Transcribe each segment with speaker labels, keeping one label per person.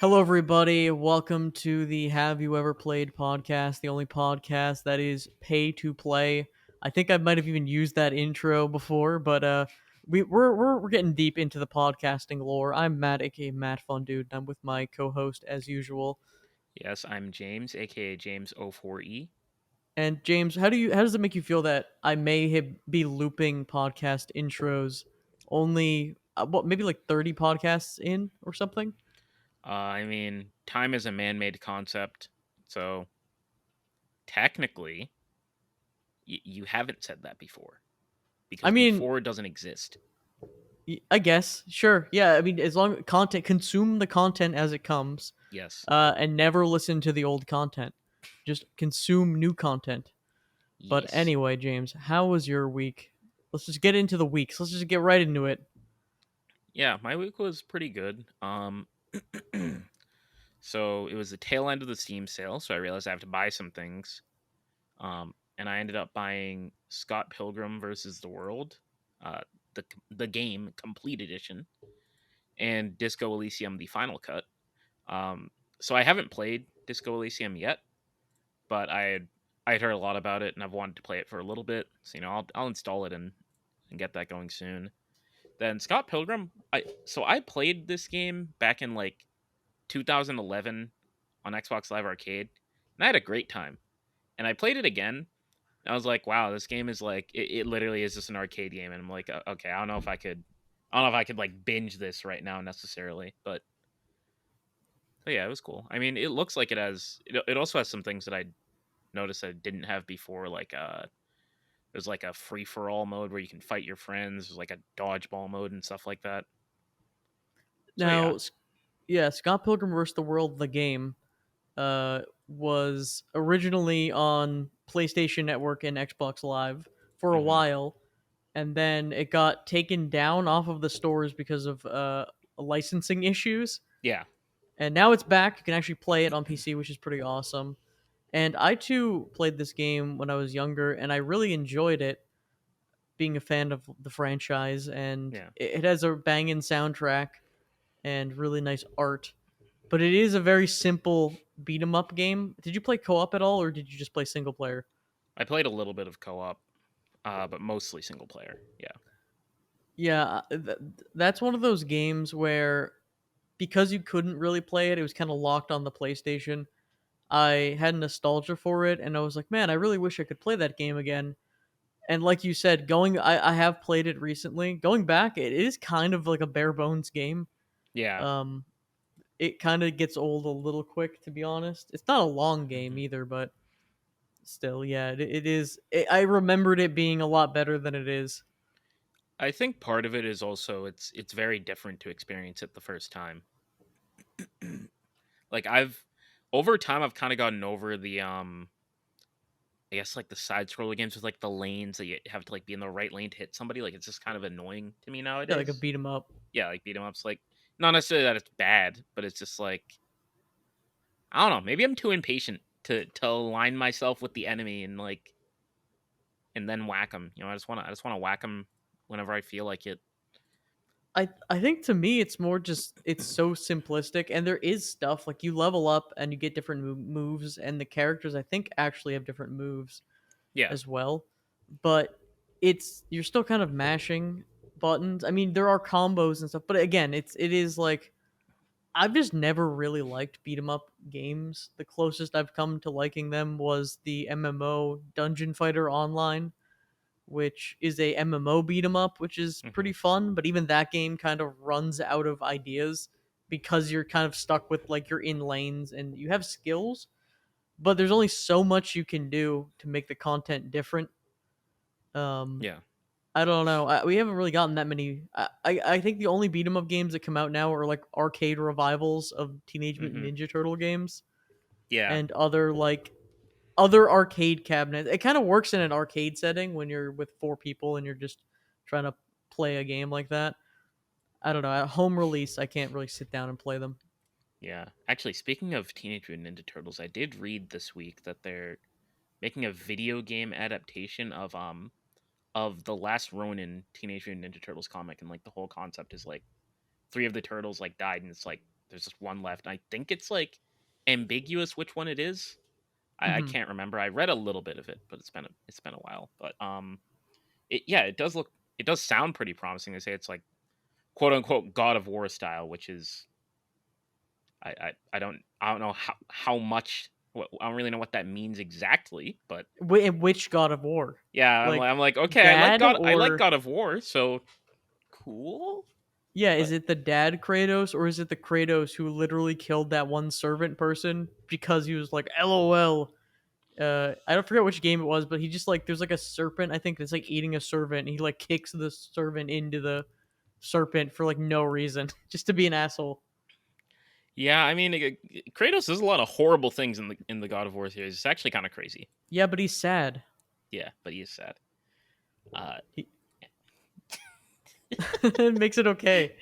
Speaker 1: Hello, everybody. Welcome to the Have You Ever Played podcast, the only podcast that is pay to play. I think I might have even used that intro before, but we're getting deep into the podcasting lore. I'm Matt, aka Matt Fun Dude. And I'm with my co-host as usual.
Speaker 2: Yes, I'm James, aka James 04E.
Speaker 1: And James, how does it make you feel that I may be looping podcast intros only maybe like 30 podcasts in or something?
Speaker 2: Time is a man-made concept, so technically, you haven't said that before
Speaker 1: I
Speaker 2: because
Speaker 1: mean,
Speaker 2: before doesn't exist.
Speaker 1: I guess, sure. Yeah, I mean, as long content, consume the content as it comes,
Speaker 2: Yes,
Speaker 1: and never listen to the old content. Just consume new content. But
Speaker 2: yes,
Speaker 1: anyway, James, how was your week? Let's just get into the weeks. Let's just get right into it.
Speaker 2: yeah. My week was pretty good. So it was the tail end of the Steam sale, so I realized I have to buy some things. And I ended up buying Scott Pilgrim versus the World, uh, the game complete edition, and Disco Elysium the final cut. Um, so I haven't played Disco Elysium yet, but I'd heard a lot about it and I've wanted to play it for a little bit. So I'll install it and get that going soon. Then Scott Pilgrim, I played this game back in like 2011 on Xbox Live Arcade, and I had a great time. And I played it again. And I was like, wow, this game is like it literally is just an arcade game. And I'm like, okay, I don't know if I could like binge this right now necessarily, but yeah, it was cool. I mean, it looks like it also has some things that I noticed I didn't have before, like there's like a free for all mode where you can fight your friends. There's like a dodgeball mode and stuff like that. So yeah.
Speaker 1: Now, yeah, Scott Pilgrim vs. the World, the game, was originally on PlayStation Network and Xbox Live for a
Speaker 2: Hmm.
Speaker 1: while, and then it got taken down off of the stores because of licensing issues.
Speaker 2: Yeah.
Speaker 1: And now it's back. You can actually play it on PC, which is pretty awesome. And I too played this game when I was younger, and I really enjoyed it. Being a fan of the franchise, and
Speaker 2: Yeah.
Speaker 1: it has a banging soundtrack and really nice art. But it is a very simple beat 'em up game. Did you play co-op at all, or did you just play single player?
Speaker 2: I played a little bit of co-op, but mostly single player. Yeah.
Speaker 1: Yeah, that's one of those games where because you couldn't really play it, it was kind of locked on the PlayStation. I had nostalgia for it, and I was like, man, I really wish I could play that game again. And like you said, I have played it recently. Going back, it is kind of like a bare bones game.
Speaker 2: Yeah.
Speaker 1: Um, it kind of gets old a little quick, to be honest. It's not a long game
Speaker 2: Hmm.
Speaker 1: either, but still, yeah, it is. I remembered it being a lot better than it is.
Speaker 2: I think part of it is also it's very different to experience it the first time. Like I've over time I've kind of gotten over the I guess like the side scroller games with like the lanes that you have to like be in the right lane to hit somebody. Like it's just kind of annoying to me
Speaker 1: Yeah, like a
Speaker 2: nowadays.
Speaker 1: beat 'em up.
Speaker 2: Yeah, like beat 'em ups. Like not necessarily that it's bad, but it's just like I don't know. Maybe I'm too impatient to align myself with the enemy and then whack them. I just wanna whack them whenever I feel like it.
Speaker 1: I think to me it's more just it's so simplistic, and there is stuff like you level up and you get different moves, and the characters I think actually have different moves
Speaker 2: Yeah.
Speaker 1: as well. But it's you're still kind of mashing buttons. I mean, there are combos and stuff, but again, it is like I've just never really liked beat 'em up games. The closest I've come to liking them was the MMO Dungeon Fighter Online, which is a MMO beat 'em up, which is
Speaker 2: Hmm.
Speaker 1: pretty fun, but even that game kind of runs out of ideas because you're kind of stuck with like you're in lanes and you have skills, but there's only so much you can do to make the content different. Um
Speaker 2: Yeah.
Speaker 1: I don't know. We haven't really gotten that many. I think the only beat 'em up games that come out now are like arcade revivals of Teenage Mutant
Speaker 2: Hmm.
Speaker 1: Ninja Turtle games
Speaker 2: Yeah.
Speaker 1: and other arcade cabinets. It kind of works in an arcade setting when you're with four people and you're just trying to play a game like that. I don't know. At home release, I can't really sit down and play them.
Speaker 2: Yeah. Actually, speaking of Teenage Mutant Ninja Turtles, I did read this week that they're making a video game adaptation of the last Ronin Teenage Mutant Ninja Turtles comic, and like the whole concept is like three of the turtles like died, and it's like there's just one left. I think it's like ambiguous which one it is. I
Speaker 1: Hmm.
Speaker 2: can't remember. I read a little bit of it, but it's been a while. But it does look, it does sound pretty promising. They say it's like quote unquote God of War style, which is I don't know how much, I don't really know what that means exactly, but
Speaker 1: Which God of War?
Speaker 2: yeah,
Speaker 1: Like
Speaker 2: I'm like okay,
Speaker 1: dad
Speaker 2: I like
Speaker 1: or
Speaker 2: God of War, so cool.
Speaker 1: yeah, is
Speaker 2: But
Speaker 1: it the dad Kratos or is it the Kratos who literally killed that one servant person because he was like, LOL? I don't forget which game it was, but he just like there's like a serpent I think that's like eating a servant, and he like kicks the servant into the serpent for like no reason, just to be an asshole.
Speaker 2: yeah, I mean, Kratos does a lot of horrible things in the God of War series. It's actually kind of crazy.
Speaker 1: Yeah, but he's sad.
Speaker 2: Yeah, but he is sad. Uh,
Speaker 1: He it makes it okay.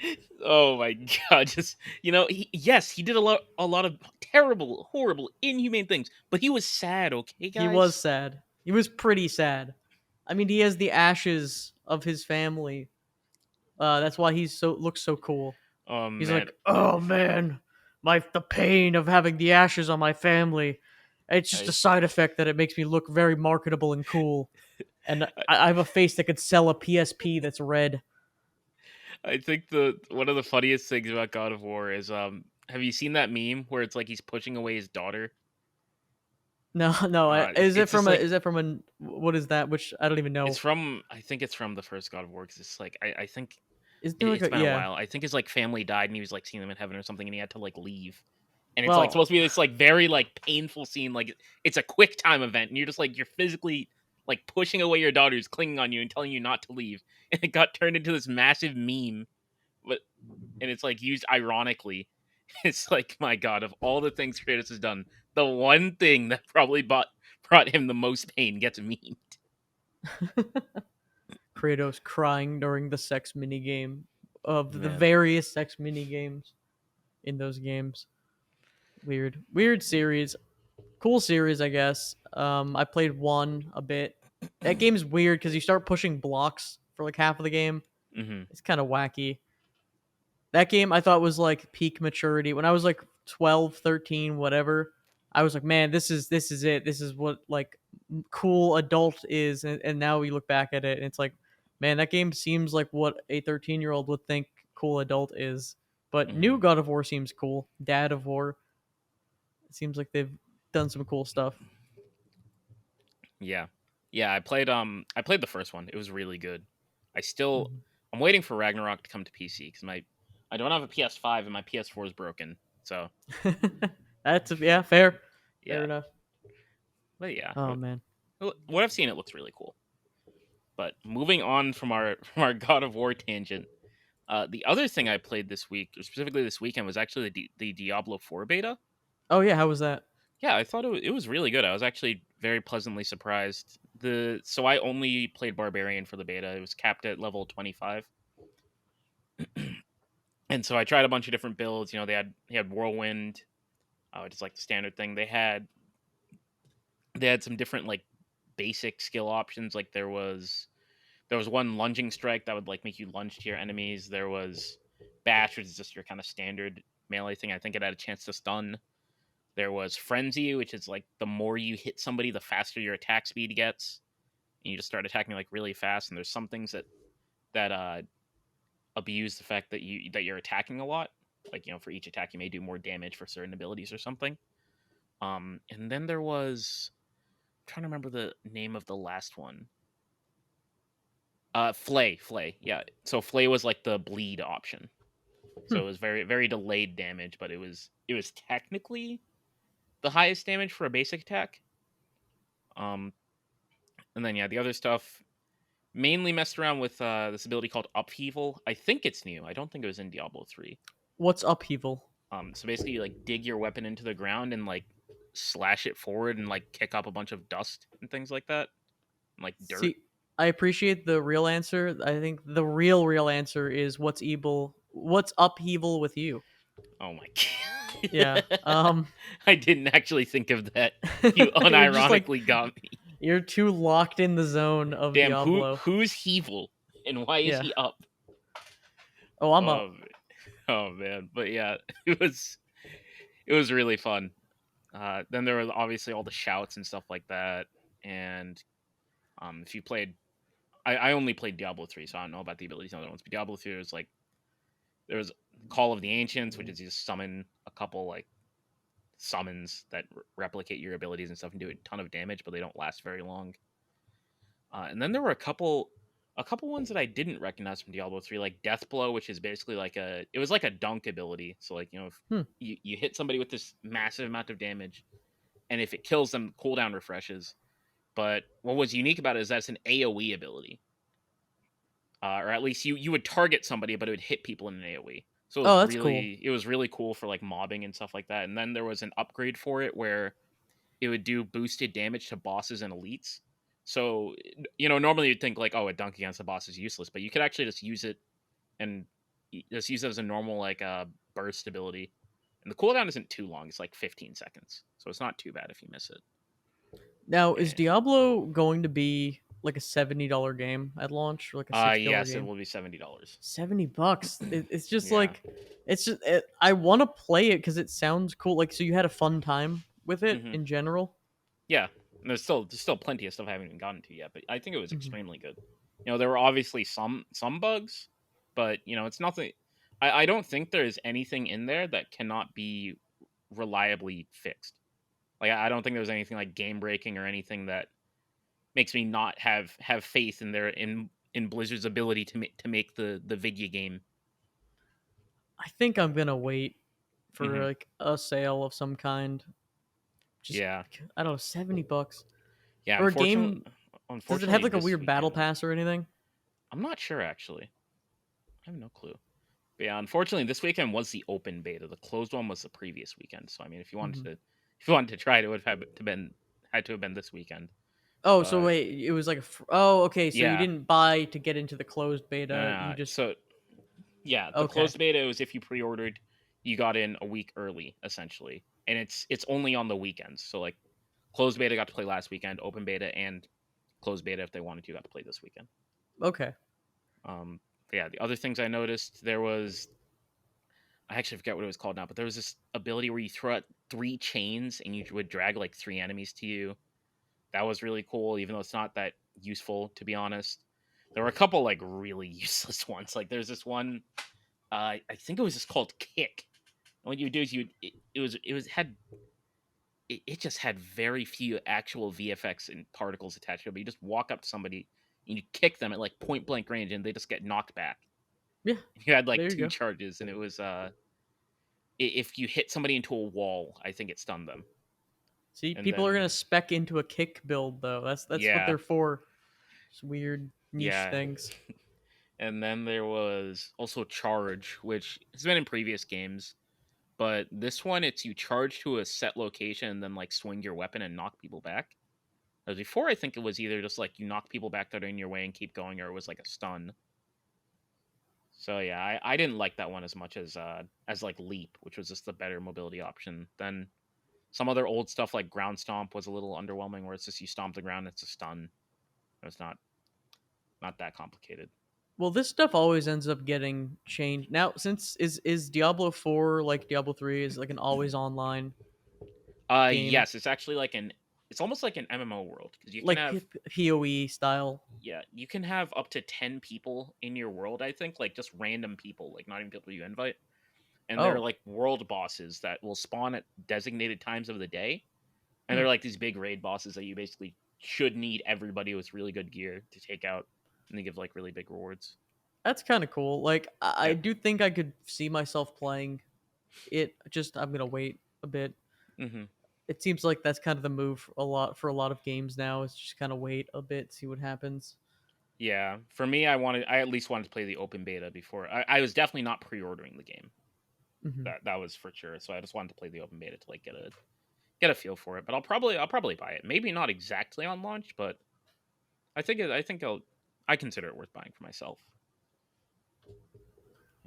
Speaker 2: oh my god, just yes, he did a lot of terrible, horrible, inhumane things, but he was sad, okay,
Speaker 1: He was
Speaker 2: guys?
Speaker 1: sad. He was pretty sad. I mean, he has the ashes of his family. That's why he's so looks so cool.
Speaker 2: Oh
Speaker 1: He's
Speaker 2: man.
Speaker 1: like, "Oh man, the pain of having the ashes on my family. It's just a
Speaker 2: I
Speaker 1: side effect that it makes me look very marketable and cool. And
Speaker 2: I,
Speaker 1: I have a face that could sell a PSP that's red."
Speaker 2: I think the one of the funniest things about God of War is have you seen that meme where it's like he's pushing away his daughter?
Speaker 1: No, no.
Speaker 2: It's,
Speaker 1: Is it
Speaker 2: it's
Speaker 1: from
Speaker 2: just
Speaker 1: a?
Speaker 2: like
Speaker 1: Is that from a? What is that? Which I don't even
Speaker 2: it's
Speaker 1: know.
Speaker 2: from, I think it's from the first God of War, because it's like I think
Speaker 1: Is there like
Speaker 2: it's
Speaker 1: a?
Speaker 2: been a
Speaker 1: Yeah.
Speaker 2: while. I think his like family died and he was like seeing them in heaven or something, and he had to like leave. And it's like
Speaker 1: Well,
Speaker 2: supposed to be this like very like painful scene, like it's a quick time event, and you're just like you're physically like pushing away your daughter who's clinging on you and telling you not to leave. And it got turned into this massive meme, but and it's like used ironically. It's like, my god, of all the things Kratos has done, the one thing that probably brought him the most pain gets memed.
Speaker 1: Kratos crying during the sex mini game of the
Speaker 2: Man.
Speaker 1: various sex mini games in those games. Weird, weird series. Cool series, I guess. I played one a bit. That game's weird because you start pushing blocks for like half of the game.
Speaker 2: Hmm.
Speaker 1: It's kind of wacky. That game I thought was like peak maturity. When I was like 12, 13, whatever, I was like, man, this is it. This is what like cool adult is. And now we look back at it and it's like, man, that game seems like what a 13-year-old would think cool adult is. But new
Speaker 2: Hmm.
Speaker 1: God of War seems cool. Dad of War. It seems like they've done some cool stuff.
Speaker 2: Yeah. Yeah, I played the first one. It was really good. I still
Speaker 1: Mhm.
Speaker 2: I'm waiting for Ragnarok to come to PC because my I don't have a PS5 and my PS4 is broken. So
Speaker 1: That's yeah, fair. Fair
Speaker 2: yeah.
Speaker 1: enough.
Speaker 2: But yeah,
Speaker 1: Oh man.
Speaker 2: what I've seen, it looks really cool. But moving on from our from our God of War tangent, the other thing I played this week, or specifically this weekend, was actually the Diablo 4 beta.
Speaker 1: Oh yeah, how was that?
Speaker 2: Yeah, I thought it was really good. I was actually very pleasantly surprised. So I only played Barbarian for the beta. It was capped at level 25. And so I tried a bunch of different builds. They had Whirlwind, just like the standard thing. They had some different like basic skill options. Like there was one lunging strike that would like make you lunge to your enemies. There was bash, which is just your kind of standard melee thing. I think it had a chance to stun. There was frenzy, which is like the more you hit somebody, the faster your attack speed gets, and you just start attacking like really fast. And there's some things that abuse the fact that you're attacking a lot. Like for each attack, you may do more damage for certain abilities or something. And then there was, I'm trying to remember the name of the last one. Flay. Yeah. So Flay was like the bleed option.
Speaker 1: Hmm.
Speaker 2: So it was very, very delayed damage, but it was technically the highest damage for a basic attack. Um, and then yeah, the other stuff mainly messed around with this ability called Upheaval. I think it's new. I don't think it was in Diablo 3.
Speaker 1: What's upheaval?
Speaker 2: So basically, you like dig your weapon into the ground and like slash it forward and like kick up a bunch of dust and things like that, and, like dirt.
Speaker 1: See, I appreciate the real answer. I think the real answer is what's evil. What's upheaval with you?
Speaker 2: Oh my
Speaker 1: Yeah.
Speaker 2: god! I didn't actually think of that. You
Speaker 1: You're just like
Speaker 2: unironically got me.
Speaker 1: you're too locked in the zone of
Speaker 2: Damn,
Speaker 1: Diablo.
Speaker 2: who's Hevel and why is
Speaker 1: Yeah.
Speaker 2: he up?
Speaker 1: Oh, I'm
Speaker 2: Oh,
Speaker 1: up.
Speaker 2: Oh man, but yeah, it was it was really fun. Then there was obviously all the shouts and stuff like that, and if you played, I only played Diablo 3, so I don't know about the abilities on other ones. But Diablo 3 was like there was Call of the Ancients, which is you just summon a couple like summons that replicate your abilities and stuff and do a ton of damage, but they don't last very long. And then there were a couple ones that I didn't recognize from Diablo 3, like Death Blow, which is basically like it was like a dunk ability. So like if
Speaker 1: Hmm.
Speaker 2: you hit somebody with this massive amount of damage, and if it kills them, cooldown refreshes. But what was unique about it is that's an AOE ability, or at least you would target somebody, but it would hit people in an AOE. So
Speaker 1: Oh, that's cool.
Speaker 2: it was really cool for like mobbing and stuff like that. And then there was an upgrade for it where it would do boosted damage to bosses and elites. So normally you'd think like, oh, a dunk against a boss is useless, but you could actually just use it and just use it as a normal like burst ability. And the cooldown isn't too long; it's like 15 seconds, so it's not too bad if you miss it.
Speaker 1: Now, is
Speaker 2: And
Speaker 1: Diablo going to be like a $70 game at launch, or like a $60
Speaker 2: yes, it
Speaker 1: game?
Speaker 2: will be $70.
Speaker 1: $70. It's just
Speaker 2: Yeah.
Speaker 1: like, I want to play it because it sounds cool. Like, so you had a fun time with it
Speaker 2: hmm
Speaker 1: in general.
Speaker 2: Yeah, and there's still plenty of stuff I haven't even gotten to yet, but I think it was
Speaker 1: Hmm.
Speaker 2: extremely good. There were obviously some bugs, but it's nothing. I don't think there's anything in there that cannot be reliably fixed. Like I don't think there's anything like game breaking or anything that makes me not have faith in in Blizzard's ability to make the video game.
Speaker 1: I think I'm gonna wait for
Speaker 2: hmm
Speaker 1: like a sale of some kind. Just
Speaker 2: Yeah,
Speaker 1: I don't know, $70
Speaker 2: yeah.
Speaker 1: for a game. Does it have
Speaker 2: Unfortunately,
Speaker 1: like a
Speaker 2: this
Speaker 1: weird battle
Speaker 2: weekend,
Speaker 1: pass or anything?
Speaker 2: I'm not sure actually. I have no clue. But yeah, unfortunately, this weekend was the open beta. The closed one was the previous weekend. So I mean,
Speaker 1: Hmm.
Speaker 2: if you wanted to try it, it would had to have been this weekend.
Speaker 1: Oh, so
Speaker 2: But
Speaker 1: wait, it was like oh, okay. So you
Speaker 2: yeah,
Speaker 1: didn't buy to get into the closed beta. You just
Speaker 2: so yeah, the
Speaker 1: okay,
Speaker 2: closed beta was if you pre-ordered, you got in a week early essentially, and it's only on the weekends. So like closed beta got to play last weekend, open beta and closed beta if they wanted to got to play this weekend.
Speaker 1: okay.
Speaker 2: But yeah, the other things I noticed there was I actually forget what it was called now, but there was this ability where you throw out three chains and you would drag like three enemies to you. That was really cool, even though it's not that useful to be honest. There were a couple like really useless ones. Like there's this one, I think it was just called Kick. And what you would do is it just had very few actual VFX and particles attached to it. But you just walk up to somebody and you kick them at like point blank range, and they just get knocked back.
Speaker 1: Yeah,
Speaker 2: You had like
Speaker 1: there you
Speaker 2: two
Speaker 1: go.
Speaker 2: charges, and it was if you hit somebody into a wall, I think it stunned them.
Speaker 1: See,
Speaker 2: And
Speaker 1: people are gonna
Speaker 2: then
Speaker 1: spec into a kick build though. That's what
Speaker 2: yeah,
Speaker 1: they're for. Just weird niche
Speaker 2: yeah.
Speaker 1: things.
Speaker 2: And then there was also charge, which has been in previous games, but this one it's you charge to a set location and then like swing your weapon and knock people back. As before, I think it was either just like you knock people back that are in your way and keep going, or it was like a stun. So yeah, I didn't like that one as much as like leap, which was just the better mobility option. Then some other old stuff like ground stomp was a little underwhelming, where it's just you stomp the ground, it's a stun. It's not that complicated.
Speaker 1: Well, this stuff always ends up getting changed. Now, since is Diablo 4 like Diablo 3 is like an always online game,
Speaker 2: Yes, it's actually like it's almost like an MMO world because you can
Speaker 1: like
Speaker 2: have
Speaker 1: PoE style.
Speaker 2: yeah, you can have up to 10 people in your world, I think, like just random people, like not even people you invite. And they're
Speaker 1: Oh,
Speaker 2: like world bosses that will spawn at designated times of the day. And
Speaker 1: hmm.
Speaker 2: they're like these big raid bosses that you basically should need everybody with really good gear to take out, and they give like really big rewards.
Speaker 1: That's kind of cool. Like I
Speaker 2: Yeah.
Speaker 1: do think I could see myself playing it. Just I'm gonna wait a bit.
Speaker 2: hmm
Speaker 1: It seems like that's kind of the move for a lot of games now. Is just kind of wait a bit, see what happens.
Speaker 2: Yeah. For me, I at least wanted to play the open beta before. I was definitely not pre-ordering the game.
Speaker 1: Hmm.
Speaker 2: That was for sure. So I just wanted to play the open beta to like get a feel for it. But I'll probably buy it. Maybe not exactly on launch, but I think I consider it worth buying for myself.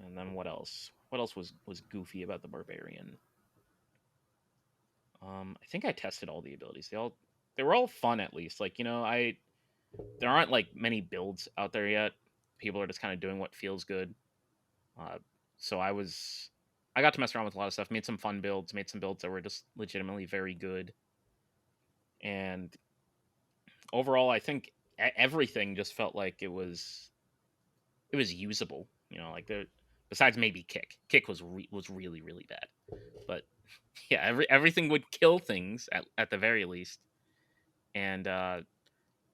Speaker 2: And then what else? What else was goofy about the barbarian? I think I tested all the abilities. They were all fun at least. Like I there aren't like many builds out there yet. People are just kind of doing what feels good. Uh, So I got to mess around with a lot of stuff, made some fun builds, made some builds that were just legitimately very good, and overall, I think everything just felt like it was usable. You know, like there, besides maybe kick was really really bad, but yeah, everything would kill things at the very least, and the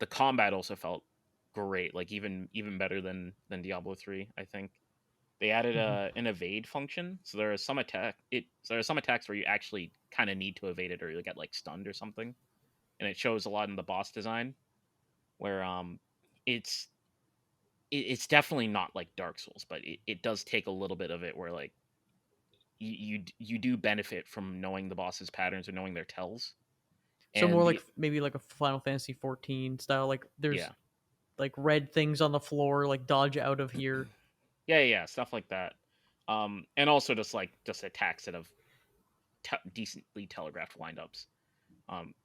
Speaker 2: combat also felt great, like even better than Diablo 3. I think they added
Speaker 1: Mhm.
Speaker 2: an evade function, so there are some attacks where you actually kind of need to evade it or you get like stunned or something, and it shows a lot in the boss design where it's it's definitely not like Dark Souls, but it does take a little bit of it where like you do benefit from knowing the boss's patterns or knowing their tells.
Speaker 1: So
Speaker 2: And
Speaker 1: more
Speaker 2: the
Speaker 1: like maybe like a Final Fantasy 14 style. Like there's
Speaker 2: Yeah.
Speaker 1: like red things on the floor, like dodge out of here.
Speaker 2: Yeah, stuff like that. And also just attacks that have decently telegraphed windups.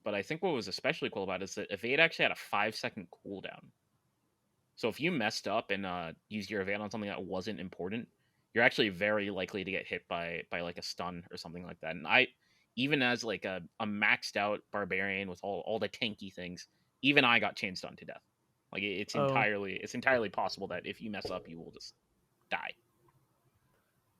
Speaker 2: But I think what was especially cool about it is that evade actually had a 5 second cooldown. So if you messed up and used your evade on something that wasn't important, you're actually very likely to get hit by like a stun or something like that. And I, even as like a maxed out barbarian with all the tanky things, even I got chain stunned to death. Like
Speaker 1: Oh,
Speaker 2: it's entirely possible that if you mess up, you will just die.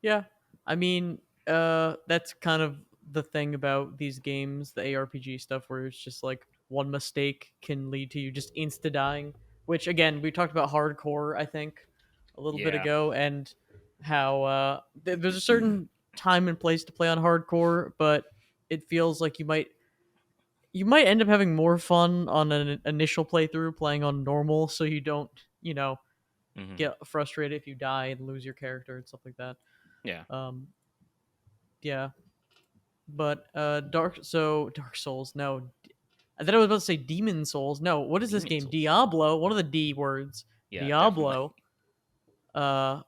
Speaker 1: yeah. I mean, that's kind of the thing about these games, the ARPG stuff, where it's just like one mistake can lead to you just insta dying. Which again, we talked about hardcore, I think, a little bit
Speaker 2: Yeah.
Speaker 1: ago, and how there's a certain time and place to play on hardcore, but it feels like you might end up having more fun on an initial playthrough playing on normal, so you don't,
Speaker 2: Hmm.
Speaker 1: get frustrated if you die and lose your character and stuff like that.
Speaker 2: Yeah.
Speaker 1: Um, yeah, but Dark Souls. No, I thought I was about to say Demon Souls. No, what is this
Speaker 2: Demon
Speaker 1: game?
Speaker 2: Souls.
Speaker 1: Diablo. One of the D words.
Speaker 2: Yeah, definitely.
Speaker 1: Diablo. Uh,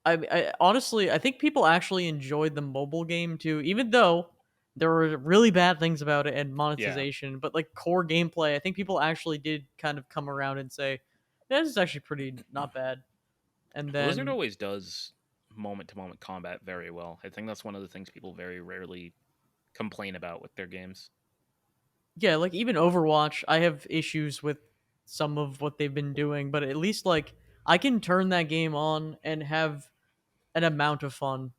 Speaker 1: I honestly I think people actually enjoyed the mobile game too, even though there were really bad things about it and
Speaker 2: Yeah.
Speaker 1: monetization. But like core gameplay, I think people actually did kind of come around and say, "Yeah, this is actually pretty not bad." And
Speaker 2: Blizzard
Speaker 1: then
Speaker 2: always does moment to moment combat very well. I think that's one of the things people very rarely complain about with their games.
Speaker 1: yeah, like even Overwatch, I have issues with some of what they've been doing, but at least like I can turn that game on and have an amount of fun.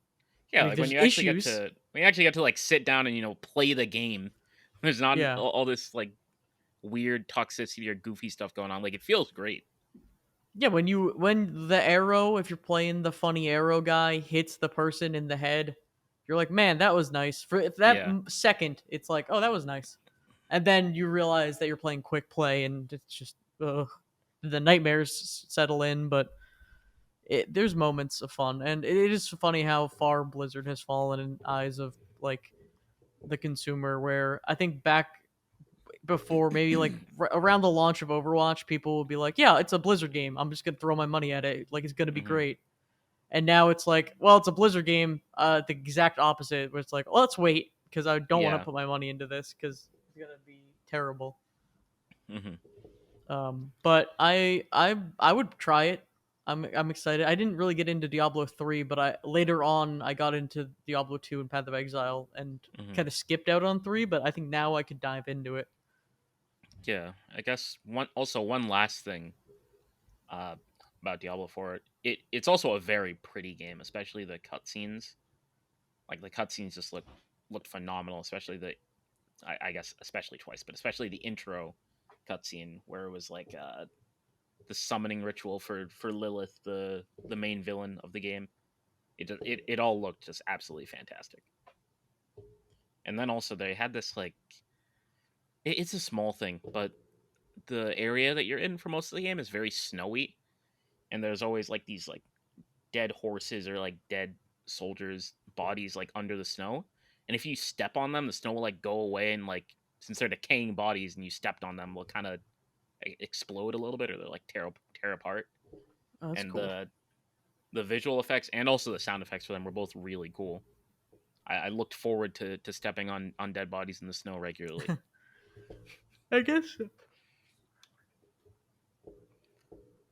Speaker 2: Yeah,
Speaker 1: Like
Speaker 2: like when
Speaker 1: there's
Speaker 2: you actually get
Speaker 1: issues.
Speaker 2: to like sit down and play the game. There's not
Speaker 1: Yeah.
Speaker 2: all this like weird toxicity or goofy stuff going on. Like it feels great.
Speaker 1: Yeah, when the arrow, if you're playing the funny arrow guy, hits the person in the head, you're like, "Man, that was nice." For if that
Speaker 2: Yeah.
Speaker 1: second, it's like, "Oh, that was nice." And then you realize that you're playing quick play and it's just the nightmares settle in, but there's moments of fun, and it is funny how far Blizzard has fallen in eyes of like the consumer. Where I think back before, maybe like around the launch of Overwatch, people will be like, "Yeah, it's a Blizzard game. I'm just gonna throw my money at it. Like it's gonna be
Speaker 2: Hmm.
Speaker 1: great." And now it's like, well, it's a Blizzard game. The exact opposite, where it's like, well, let's wait because I don't want to
Speaker 2: Yeah.
Speaker 1: put my money into this because it's gonna be terrible.
Speaker 2: Hmm.
Speaker 1: But I would try it. I'm excited. I didn't really get into Diablo 3, but I later on I got into Diablo 2 and Path of Exile and
Speaker 2: Hmm.
Speaker 1: kind of skipped out on 3, but I think now I could dive into it.
Speaker 2: Yeah. I guess one last thing uh, about Diablo 4. It's also a very pretty game, especially the cutscenes. Like the cutscenes just looked phenomenal, especially I guess especially twice, but especially the intro cutscene where it was like the summoning ritual for Lilith, the main villain of the game. It all looked just absolutely fantastic. And then also they had this like it's a small thing, but the area that you're in for most of the game is very snowy, and there's always like these like dead horses or like dead soldiers' bodies like under the snow. And if you step on them, the snow will like go away, and like since they're decaying bodies and you stepped on them, will kind of explode a little bit or they're like tear apart.
Speaker 1: Oh, that's
Speaker 2: And
Speaker 1: cool.
Speaker 2: the visual effects and also the sound effects for them were both really cool. I looked forward to stepping on dead bodies in the snow regularly.
Speaker 1: I guess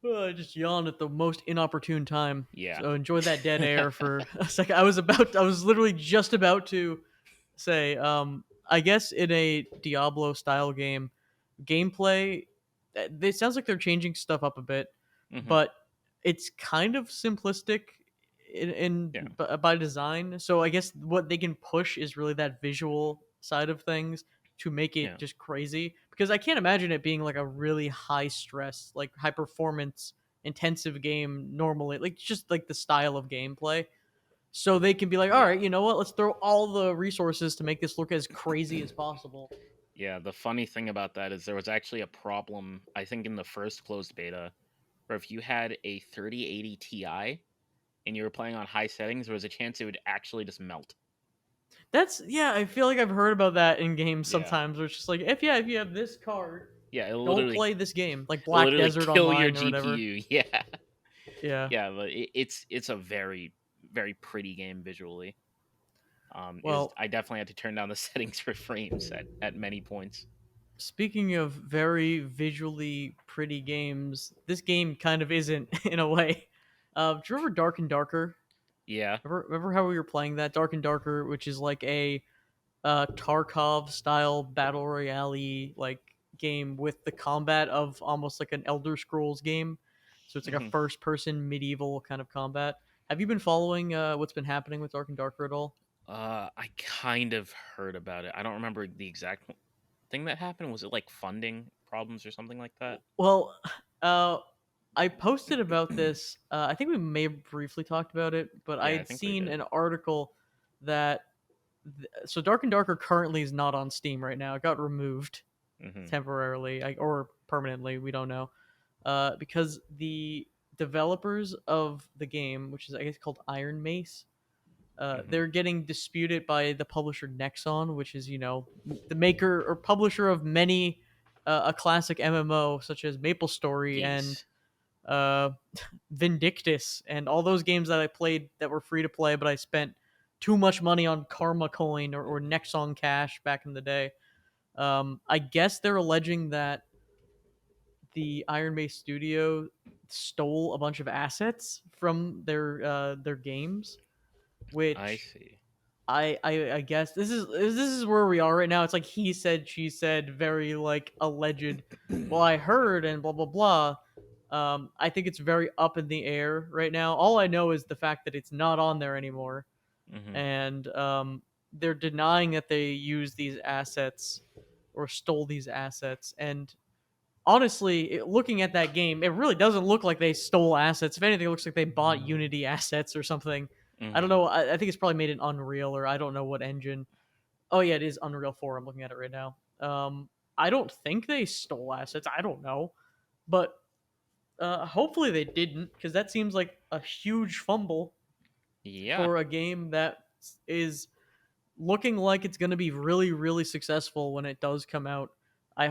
Speaker 1: I just yawned at the most inopportune time.
Speaker 2: Yeah.
Speaker 1: So enjoy that dead air for a second. I was literally just about to say, I guess in a Diablo style game, gameplay, it sounds like they're changing stuff up a bit,
Speaker 2: Hmm.
Speaker 1: but it's kind of simplistic
Speaker 2: Yeah.
Speaker 1: by design. So I guess what they can push is really that visual side of things to make it
Speaker 2: Yeah.
Speaker 1: just crazy. Because I can't imagine it being like a really high stress, like high performance intensive game normally, like just like the style of gameplay. So they can be like, all
Speaker 2: Yeah.
Speaker 1: right, you know what? Let's throw all the resources to make this look as crazy as possible.
Speaker 2: Yeah. The funny thing about that is there was actually a problem, I think, in the first closed beta, where if you had a 3080 Ti and you were playing on high settings, there was a chance it would actually just melt.
Speaker 1: That's yeah. I feel like I've heard about that in games
Speaker 2: Yeah.
Speaker 1: sometimes, where it's just like, if you have this card,
Speaker 2: Yeah.
Speaker 1: don't play this game, like
Speaker 2: it'll
Speaker 1: Black
Speaker 2: literally
Speaker 1: Desert
Speaker 2: kill your
Speaker 1: Online or whatever.
Speaker 2: GPU. Yeah.
Speaker 1: Yeah.
Speaker 2: Yeah. But it's a very, very pretty game visually. Is
Speaker 1: Well,
Speaker 2: I definitely had to turn down the settings for frames at many points.
Speaker 1: speaking of very visually pretty games, this game kind of isn't in a way. Do you remember Dark and Darker?
Speaker 2: Yeah.
Speaker 1: Remember how we were playing that Dark and Darker, which is like a Tarkov style battle royale like game with the combat of almost like an Elder Scrolls game. So it's like a
Speaker 2: Hmm.
Speaker 1: first person medieval kind of combat. Have you been following what's been happening with Dark and Darker at all?
Speaker 2: I kind of heard about it. I don't remember the exact thing that happened. Was it like funding problems or something like that?
Speaker 1: Well, uh, I posted about this. I think we may have briefly talked about it, but I
Speaker 2: Yeah, I
Speaker 1: had
Speaker 2: think we
Speaker 1: seen
Speaker 2: did.
Speaker 1: an article that so Dark and Darker currently is not on Steam right now. It got removed
Speaker 2: Hmm.
Speaker 1: temporarily or permanently. We don't know because the developers of the game, which is I guess called Iron Mace,
Speaker 2: Hmm.
Speaker 1: they're getting disputed by the publisher Nexon, which is the maker or publisher of many a classic MMO such as MapleStory and
Speaker 2: Geese.
Speaker 1: uh, Vindictus and all those games that I played that were free to play, but I spent too much money on Karma Coin or Nexon Cash back in the day. I guess they're alleging that the Iron Mace studio stole a bunch of assets from their games,
Speaker 2: I
Speaker 1: which
Speaker 2: see.
Speaker 1: I guess this is where we are right now. It's like he said, she said, very like alleged. Well, I heard and blah blah blah. I think it's very up in the air right now. All I know is the fact that it's not on there anymore,
Speaker 2: Hmm.
Speaker 1: and they're denying that they used these assets or stole these assets. And honestly, looking at that game, it really doesn't look like they stole assets. If anything, it looks like they bought Unity assets or something. I don't
Speaker 2: Hmm.
Speaker 1: know. I think it's probably made in Unreal or I don't know what engine. Oh yeah, it is Unreal 4. I'm looking at it right now. I don't think they stole assets. I don't know, but hopefully they didn't because that seems like a huge fumble
Speaker 2: Yeah.
Speaker 1: for a game that is looking like it's going to be really really successful when it does come out.
Speaker 2: Hmm.
Speaker 1: I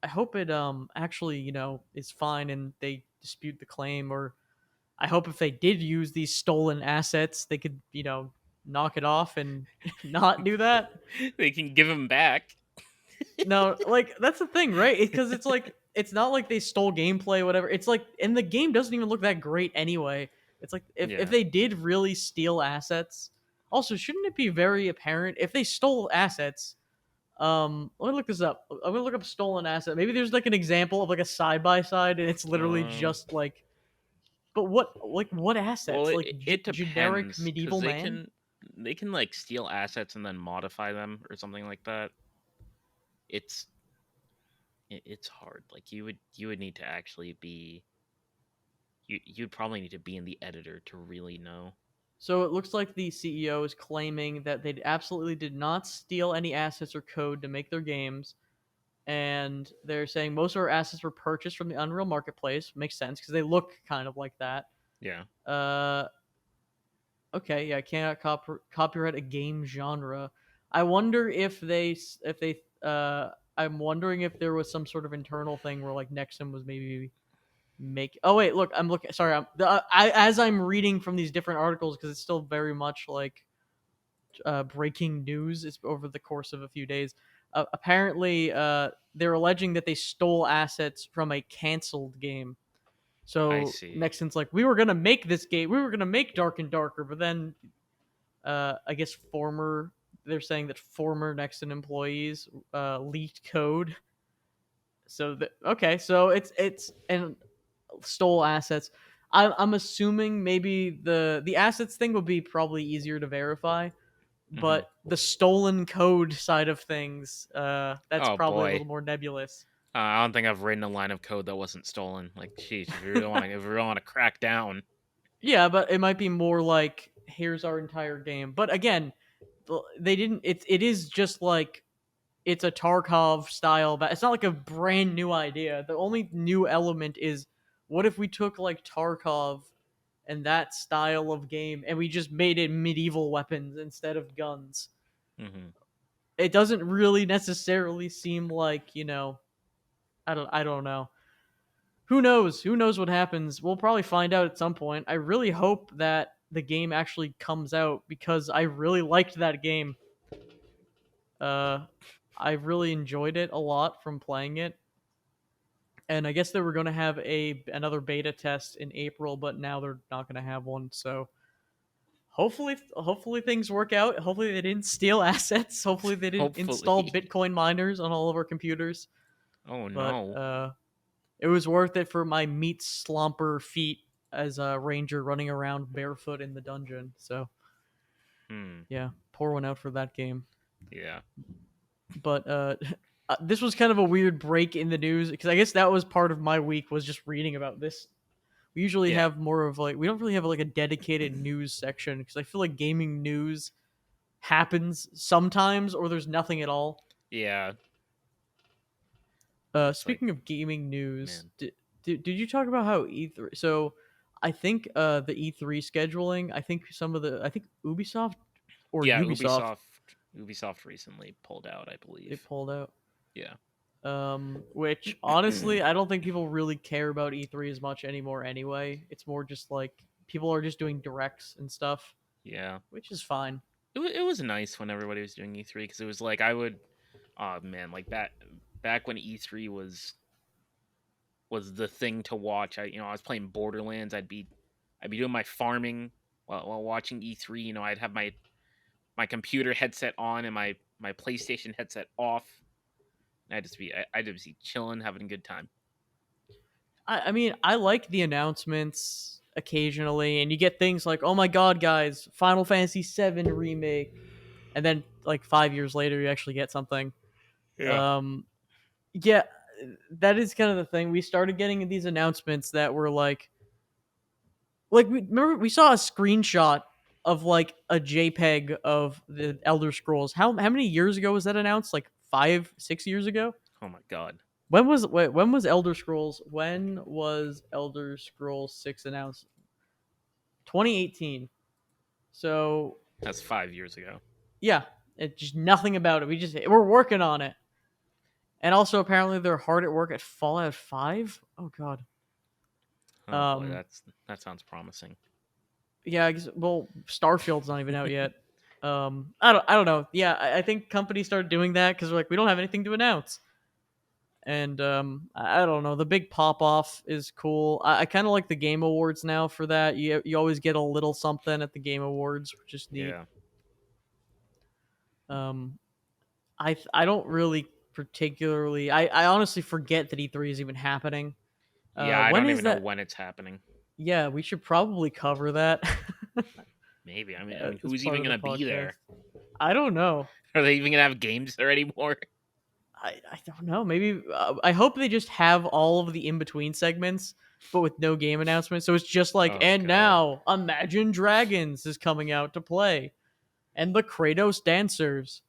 Speaker 1: hope it actually, is fine and they dispute the claim, or I hope if they did use these stolen assets, they could, knock it off and not do that.
Speaker 2: They can give them back.
Speaker 1: No, like that's the thing, right? Because it's like it's not like they stole gameplay, whatever. It's like, and the game doesn't even look that great anyway. It's like if
Speaker 2: Yeah.
Speaker 1: they did really steal assets, also shouldn't it be very apparent if they stole assets? Let me look this up. I'm gonna look up stolen asset. Maybe there's like an example of like a side by side, and it's literally
Speaker 2: Um.
Speaker 1: just like, but what
Speaker 2: Well,
Speaker 1: assets? Like
Speaker 2: it
Speaker 1: generic
Speaker 2: depends because
Speaker 1: medieval man.
Speaker 2: they can like steal assets and then modify them or something like that. It's it's hard. Like you would need to actually be you'd probably need to be in the editor to really know.
Speaker 1: So it looks like the CEO is claiming that they absolutely did not steal any assets or code to make their games, and they're saying most of our assets were purchased from the Unreal Marketplace. Makes sense because they look kind of like that.
Speaker 2: Yeah.
Speaker 1: Uh, okay, yeah, cannot copyright a game genre. I wonder I'm wondering if there was some sort of internal thing where like Nexum was maybe make. Oh wait, look, I'm looking. Sorry, as I'm reading from these different articles because it's still very much like breaking news. It's over the course of a few days. Apparently, they're alleging that they stole assets from a canceled game.
Speaker 2: I
Speaker 1: So
Speaker 2: see.
Speaker 1: Nexon's like, we were gonna make this game, we were gonna make Dark and Darker, but then I guess they're saying that former Nexon employees leaked code. So okay, so it's and stole assets. I'm assuming maybe the assets thing will be probably easier to verify,
Speaker 2: Hmm.
Speaker 1: but the stolen code side of things, that's
Speaker 2: Oh
Speaker 1: probably a
Speaker 2: boy.
Speaker 1: little more nebulous.
Speaker 2: I don't think I've written a line of code that wasn't stolen. Like, jeez, if you really want to, if you really want to crack down.
Speaker 1: Yeah, but it might be more like here's our entire game. But again, they didn't. It is just like it's a Tarkov style, but it's not like a brand new idea. The only new element is what if we took like Tarkov and that style of game and we just made it medieval weapons instead of guns.
Speaker 2: Hmm.
Speaker 1: It doesn't really necessarily seem like, I don't know. Who knows? Who knows what happens? We'll probably find out at some point. I really hope that the game actually comes out because I really liked that game. Uh I really enjoyed it a lot from playing it. And I guess they were going to have another beta test in April, but now they're not going to have one. So hopefully things work out. Hopefully they didn't steal assets. Hopefully they didn't install
Speaker 2: Hopefully.
Speaker 1: Bitcoin miners on all of our computers.
Speaker 2: Oh
Speaker 1: But
Speaker 2: no.
Speaker 1: it was worth it for my meat slumper feet as a ranger running around barefoot in the dungeon. So
Speaker 2: Hmm.
Speaker 1: yeah, pour one out for that game.
Speaker 2: Yeah.
Speaker 1: But this was kind of a weird break in the news because I guess that was part of my week was just reading about this. We usually
Speaker 2: Yeah.
Speaker 1: have more of like we don't really have like a dedicated news section because I feel like gaming news happens sometimes or there's nothing at all.
Speaker 2: Yeah. It's like,
Speaker 1: Speaking of gaming news,
Speaker 2: man.
Speaker 1: did you talk about how E3? So I think the E3 scheduling. I think Ubisoft or
Speaker 2: Yeah.
Speaker 1: Ubisoft
Speaker 2: Ubisoft recently pulled out, I
Speaker 1: they
Speaker 2: believe.
Speaker 1: pulled out.
Speaker 2: Yeah.
Speaker 1: Which honestly, I don't think people really care about E3 as much anymore. Anyway, it's more just like people are just doing directs and stuff,
Speaker 2: Yeah.
Speaker 1: which is fine.
Speaker 2: It was nice when everybody was doing E3 because it was like I would, oh man, like back when E3 was the thing to watch. I was playing Borderlands. I'd be doing my farming while watching E3. I'd have my computer headset on and my PlayStation headset off. And I'd just be chilling, having a good time.
Speaker 1: I mean, I like the announcements occasionally, and you get things like, "Oh my god, guys, Final Fantasy VII remake," and then like 5 years later, you actually get something.
Speaker 2: Yeah.
Speaker 1: Um, yeah, that is kind of the thing. We started getting these announcements that were like we remember we saw a screenshot of like a JPEG of the Elder Scrolls. How many years ago was that announced? Like 5 6 years ago.
Speaker 2: Oh my god,
Speaker 1: When was Elder Scrolls? When was Elder Scrolls 6 announced? 2018. So
Speaker 2: that's 5 years ago.
Speaker 1: yeah, it's just nothing about it. We're working on it. And also apparently they're hard at work at Fallout 5. Oh god.
Speaker 2: Oh boy,
Speaker 1: Um
Speaker 2: that sounds promising.
Speaker 1: yeah, I guess, well, Starfield's not even out yet. I don't know. Yeah, I think companies started doing that because like we don't have anything to announce. And I don't know. The big pop off is cool. I kind of like the Game Awards now for that. You always get a little something at the Game Awards, which is neat.
Speaker 2: Yeah,
Speaker 1: Um, I don't really particularly. I honestly forget that E3 is even happening.
Speaker 2: yeah. I
Speaker 1: When
Speaker 2: don't
Speaker 1: is
Speaker 2: even know
Speaker 1: that?
Speaker 2: when it's happening.
Speaker 1: Yeah, we should probably cover that
Speaker 2: Maybe. I mean,
Speaker 1: as
Speaker 2: who's
Speaker 1: part
Speaker 2: even
Speaker 1: of the
Speaker 2: gonna be
Speaker 1: podcast.
Speaker 2: there?
Speaker 1: I don't know.
Speaker 2: Are they even gonna have games there anymore?
Speaker 1: I don't know. Maybe I hope they just have all of the in between segments, but with no game announcements. So it's just like,
Speaker 2: Oh
Speaker 1: and
Speaker 2: god.
Speaker 1: now Imagine Dragons is coming out to play, and the Kratos Dancers.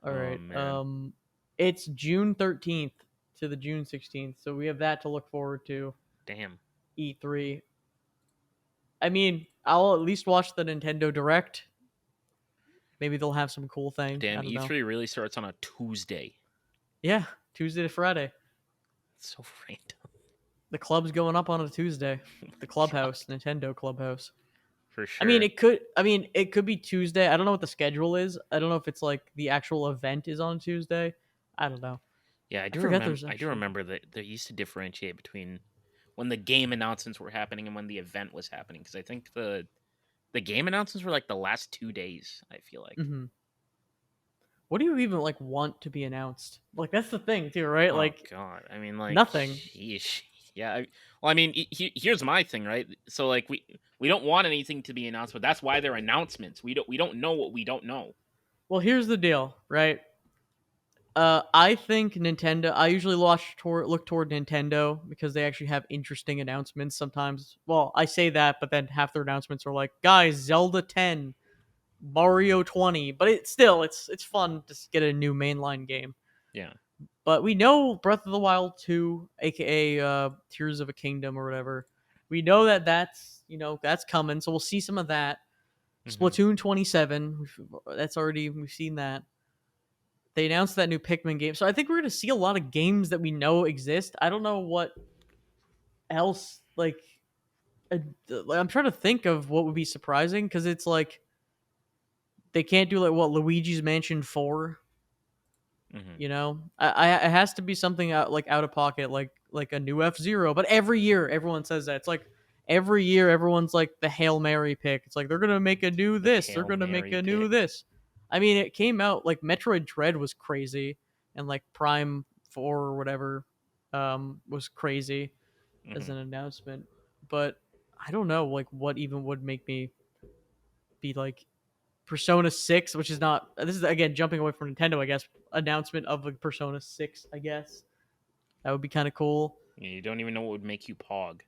Speaker 1: All
Speaker 2: Oh
Speaker 1: right.
Speaker 2: man.
Speaker 1: It's June 13th to the June 16th, so we have that to look forward to.
Speaker 2: Damn.
Speaker 1: E3. I mean, I'll at least watch the Nintendo Direct. Maybe they'll have some cool thing. I
Speaker 2: Damn.
Speaker 1: don't know.
Speaker 2: E3 really starts on a Tuesday.
Speaker 1: Yeah, Tuesday to Friday.
Speaker 2: It's so random.
Speaker 1: The club's going up on a Tuesday.
Speaker 2: Oh
Speaker 1: The
Speaker 2: my god.
Speaker 1: clubhouse, Nintendo Clubhouse.
Speaker 2: For
Speaker 1: I mean,
Speaker 2: sure.
Speaker 1: it could. I mean, it could be Tuesday. I don't know what the schedule is. I don't know if it's like the actual event is on Tuesday. I don't know.
Speaker 2: Yeah, I
Speaker 1: I
Speaker 2: do
Speaker 1: forget
Speaker 2: remember.
Speaker 1: there's
Speaker 2: I do
Speaker 1: actually.
Speaker 2: remember that they used to differentiate between when the game announcements were happening and when the event was happening, because I think the game announcements were like the last 2 days. I feel like.
Speaker 1: Hmm. What do you even like want to be announced? Like that's the thing too, right?
Speaker 2: Oh
Speaker 1: Like
Speaker 2: God, I mean, like,
Speaker 1: nothing.
Speaker 2: sheesh. Yeah. Well, I mean, here's my thing, right? So, like, we don't want anything to be announced, but that's why they're announcements. We don't know what we don't know.
Speaker 1: Well, here's the deal, right? I think Nintendo. I usually look toward Nintendo because they actually have interesting announcements sometimes. Well, I say that, but then half their announcements are like, "Guys, Zelda 10, Mario 20." But it's fun to get a new mainline game.
Speaker 2: Yeah.
Speaker 1: But we know Breath of the Wild 2, aka Tears of a Kingdom or whatever. We know that that's coming, so we'll see some of that.
Speaker 2: Hmm.
Speaker 1: Splatoon 27, we've seen that. They announced that new Pikmin game, so I think we're gonna see a lot of games that we know exist. I don't know what else uh, I'm trying to think of what would be surprising because it's like they can't do like what Luigi's Mansion 4.
Speaker 2: Hmm.
Speaker 1: It has to be something out of pocket, like a new F-Zero. But every year, everyone says that. It's like every year, everyone's like the Hail Mary pick. It's like they're gonna make a new
Speaker 2: The
Speaker 1: this, they're
Speaker 2: Hail
Speaker 1: gonna make
Speaker 2: Mary
Speaker 1: a new
Speaker 2: pick.
Speaker 1: this. I mean, it came out like Metroid Dread was crazy, and like Prime 4 or whatever was crazy as
Speaker 2: Hmm.
Speaker 1: an announcement. But I don't know, like what even would make me be like Persona 6, which is not. This is again jumping away from Nintendo, I guess. Announcement of a Persona 6, I guess. That would be kind of cool.
Speaker 2: You don't even know what would make you pog.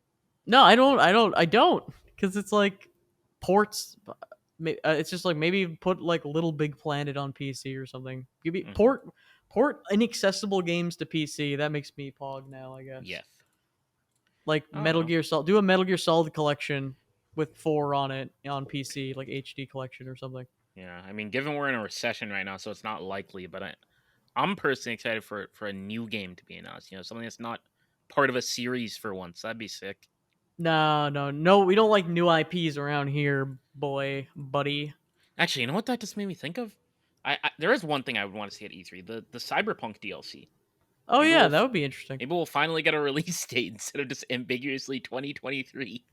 Speaker 1: No, I don't, because it's like ports. It's just like maybe put like Little Big Planet on PC or something. Give me
Speaker 2: Hmm.
Speaker 1: port inaccessible games to PC. That makes me pog now, I guess.
Speaker 2: Yes.
Speaker 1: Like
Speaker 2: I don't
Speaker 1: Metal
Speaker 2: know.
Speaker 1: Gear Solid, do a Metal Gear Solid collection with 4 on it on PC, like HD collection or something.
Speaker 2: Yeah. I mean, given we're in a recession right now, so it's not likely, but I'm personally excited for a new game to be announced. Something that's not part of a series for once. That'd be sick.
Speaker 1: No, no, no. We don't like new IPs around here, boy, buddy.
Speaker 2: Actually, you know what that just made me think of? There is one thing I would want to see at E3, the Cyberpunk DLC.
Speaker 1: Oh
Speaker 2: Maybe
Speaker 1: yeah,
Speaker 2: we'll
Speaker 1: that
Speaker 2: f-
Speaker 1: would be interesting.
Speaker 2: maybe we'll finally get a release date instead of just ambiguously 2023.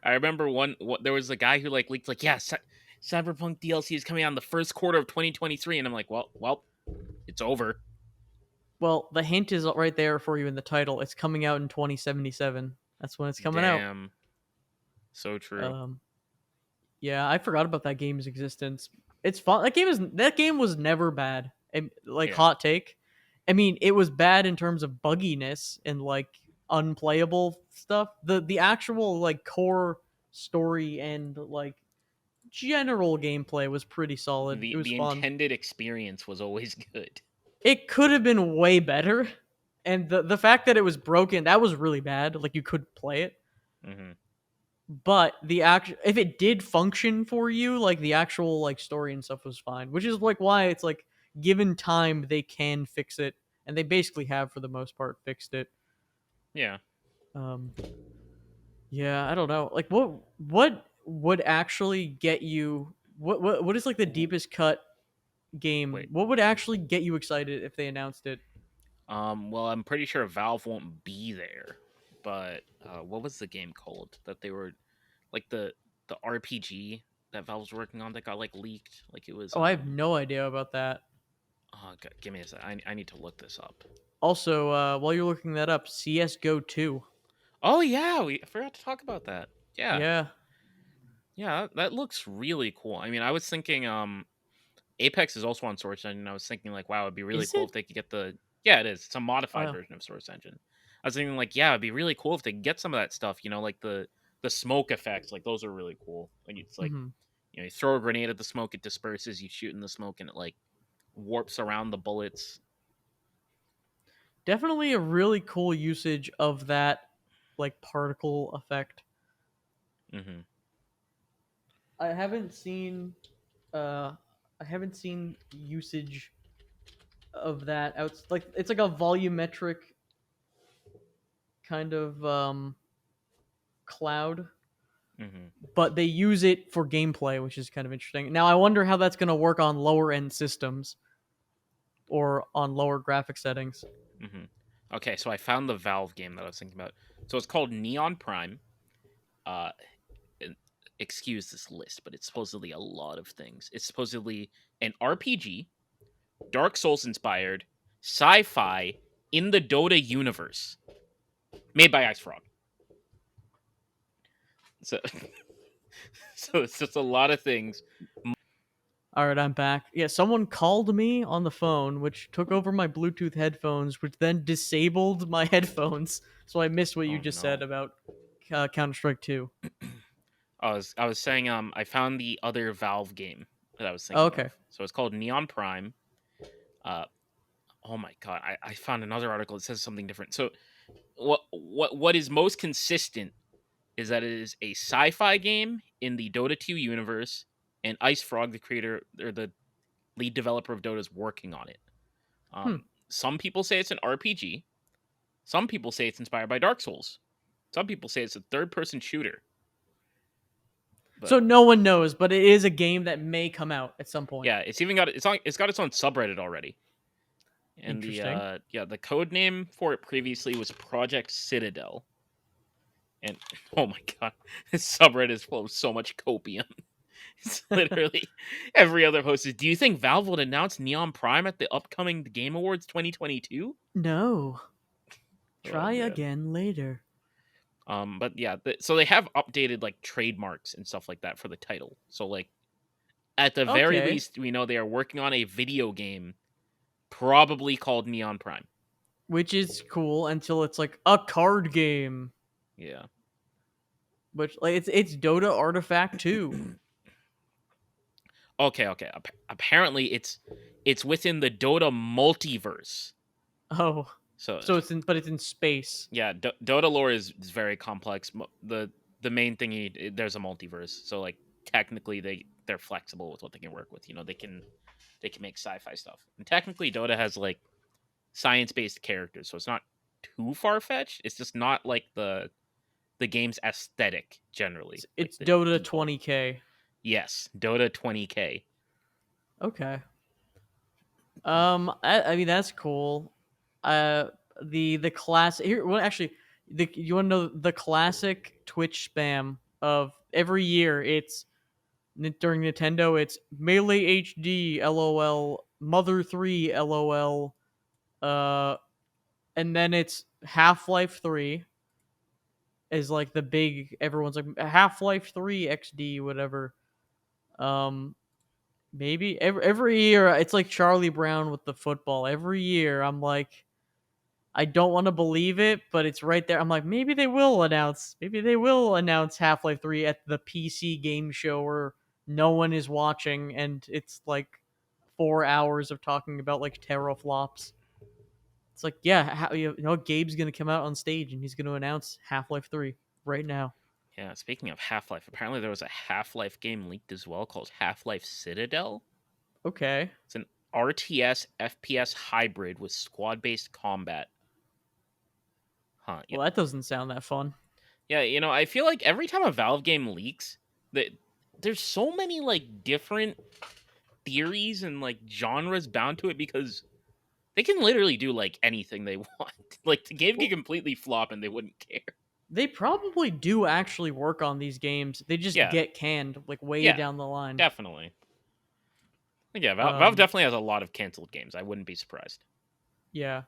Speaker 2: I remember there was a guy who like leaked like, yeah, Cyberpunk DLC is coming out in the first quarter of 2023, and I'm like, well, it's over.
Speaker 1: Well, the hint is right there for you in the title. It's coming out in 2077. That's when it's coming out.
Speaker 2: Damn, so true.
Speaker 1: Um, yeah, I forgot about that game's existence. It's fun. That game was never bad. Like
Speaker 2: Yeah,
Speaker 1: hot take. I mean, it was bad in terms of bugginess and like unplayable stuff. The actual like core story and like general gameplay was pretty solid.
Speaker 2: the
Speaker 1: It was
Speaker 2: the
Speaker 1: fun.
Speaker 2: intended experience was always good.
Speaker 1: It could have been way better, and the fact that it was broken, that was really bad. Like you could play it,
Speaker 2: Hmm.
Speaker 1: but the act if it did function for you, like the actual like story and stuff was fine. Which is like why it's like given time they can fix it, and they basically have for the most part fixed it.
Speaker 2: Yeah.
Speaker 1: Um, yeah, I don't know. Like what would actually get you? What is like the
Speaker 2: W-
Speaker 1: deepest cut game?
Speaker 2: Wait.
Speaker 1: What would actually get you excited if they announced it?
Speaker 2: Well, I'm pretty sure Valve won't be there, but what was the game called that they were like the RPG that Valve's working on that got like leaked? Like it was
Speaker 1: Oh, I have no idea about that.
Speaker 2: oh, give me a sec. I need to look this up.
Speaker 1: Also, while you're looking that up, CS:GO 2.
Speaker 2: Oh yeah, I forgot to talk about that. Yeah,
Speaker 1: Yeah.
Speaker 2: yeah, that looks really cool. I mean, I was thinking Apex is also on Source Engine. I was thinking like, wow, it'd be really
Speaker 1: Is
Speaker 2: cool
Speaker 1: it?
Speaker 2: if they could get the yeah, it is. It's a modified
Speaker 1: Oh.
Speaker 2: version of Source Engine. I was thinking like, yeah, it'd be really cool if they could get some of that stuff. Like the smoke effects. Like those are really cool. When it's like
Speaker 1: Hmm.
Speaker 2: you throw a grenade at the smoke, it disperses. You shoot in the smoke, and it like warps around the bullets.
Speaker 1: Definitely a really cool usage of that like particle effect.
Speaker 2: Hmm.
Speaker 1: I haven't seen uh I haven't seen usage of that out like it's like a volumetric kind of cloud,
Speaker 2: Hmm.
Speaker 1: but they use it for gameplay, which is kind of interesting. Now I wonder how that's going to work on lower end systems or on lower graphic settings.
Speaker 2: Hmm. Okay, so I found the Valve game that I was thinking about. So it's called Neon Prime. Uh, and excuse this list, but it's supposedly a lot of things. It's supposedly an RPG, Dark Souls inspired, sci-fi in the Dota universe, made by Ice Frog. So, so it's just a lot of things.
Speaker 1: All right, I'm back. Yeah, someone called me on the phone, which took over my Bluetooth headphones, which then disabled my headphones. So I missed what you
Speaker 2: Oh
Speaker 1: just said
Speaker 2: no.
Speaker 1: about Counter Strike 2.
Speaker 2: I was saying I found the other Valve game that I was
Speaker 1: Oh,
Speaker 2: thinking
Speaker 1: okay.
Speaker 2: of. So it's called Neon Prime. Uh oh my god, I found another article that says something different. So what is most consistent is that it is a sci-fi game in the Dota 2 universe, and Ice Frog, the creator or the lead developer of Dota, is working on it.
Speaker 1: Hmm.
Speaker 2: Some people say it's an RPG. Some people say it's inspired by Dark Souls. Some people say it's a third-person shooter. But
Speaker 1: So no one knows, but it is a game that may come out at some point.
Speaker 2: yeah, it's got its own subreddit already. And
Speaker 1: Interesting.
Speaker 2: the code name for it previously was Project Citadel. And oh my god, this subreddit is full of so much copium. It's literally every other post is, do you think Valve would announce Neon Prime at the upcoming Game Awards 2022?
Speaker 1: No.
Speaker 2: Oh
Speaker 1: Try
Speaker 2: man.
Speaker 1: again later.
Speaker 2: But yeah, so they have updated like trademarks and stuff like that for the title. So like at the very
Speaker 1: Okay.
Speaker 2: least, we know they are working on a video game, probably called Neon Prime.
Speaker 1: Which is cool until it's like a card game.
Speaker 2: Yeah.
Speaker 1: Which like it's Dota Artifact 2.
Speaker 2: Okay. Okay. Apparently, it's within the Dota multiverse.
Speaker 1: Oh.
Speaker 2: So
Speaker 1: So it's in space.
Speaker 2: yeah, Dota lore is very complex. The main thing there's a multiverse. So like technically they're flexible with what they can work with. You know, they can make sci-fi stuff. And technically Dota has like science-based characters, so it's not too far-fetched. It's just not like the game's aesthetic generally, like
Speaker 1: It's
Speaker 2: the
Speaker 1: Dota
Speaker 2: default.
Speaker 1: 20K.
Speaker 2: Yes, Dota 20K.
Speaker 1: Okay. I mean that's cool. Uh, the class here. Well, actually, you want to know the classic Twitch spam of every year? It's during Nintendo. It's Melee HD, LOL, Mother 3, LOL. Uh, and then it's Half Life 3 is like the big. Everyone's like Half Life 3 XD, whatever. Um, maybe every year it's like Charlie Brown with the football. Every year I'm like, I don't want to believe it, but it's right there. I'm like, maybe they will announce Half Life 3 at the PC game show where no one is watching, and it's like 4 hours of talking about like teraflops. It's like, yeah, you know, Gabe's gonna come out on stage and he's gonna announce Half Life 3 right now.
Speaker 2: Yeah, speaking of Half-Life, apparently there was a Half-Life game leaked as well called Half-Life Citadel.
Speaker 1: Okay,
Speaker 2: It's an RTS FPS hybrid with squad-based combat. Huh. Yeah.
Speaker 1: well that doesn't sound that fun.
Speaker 2: Yeah, I feel like every time a Valve game leaks, that there's so many like different theories and like genres bound to it because they can literally do like anything they want. Like the game could
Speaker 1: Well,
Speaker 2: completely flop and they wouldn't care.
Speaker 1: they probably do actually work on these games. They just
Speaker 2: Yeah,
Speaker 1: get canned like way
Speaker 2: yeah,
Speaker 1: down the line.
Speaker 2: definitely. Yeah, Valve
Speaker 1: Um,
Speaker 2: definitely has a lot of canceled games. I wouldn't be surprised.
Speaker 1: yeah.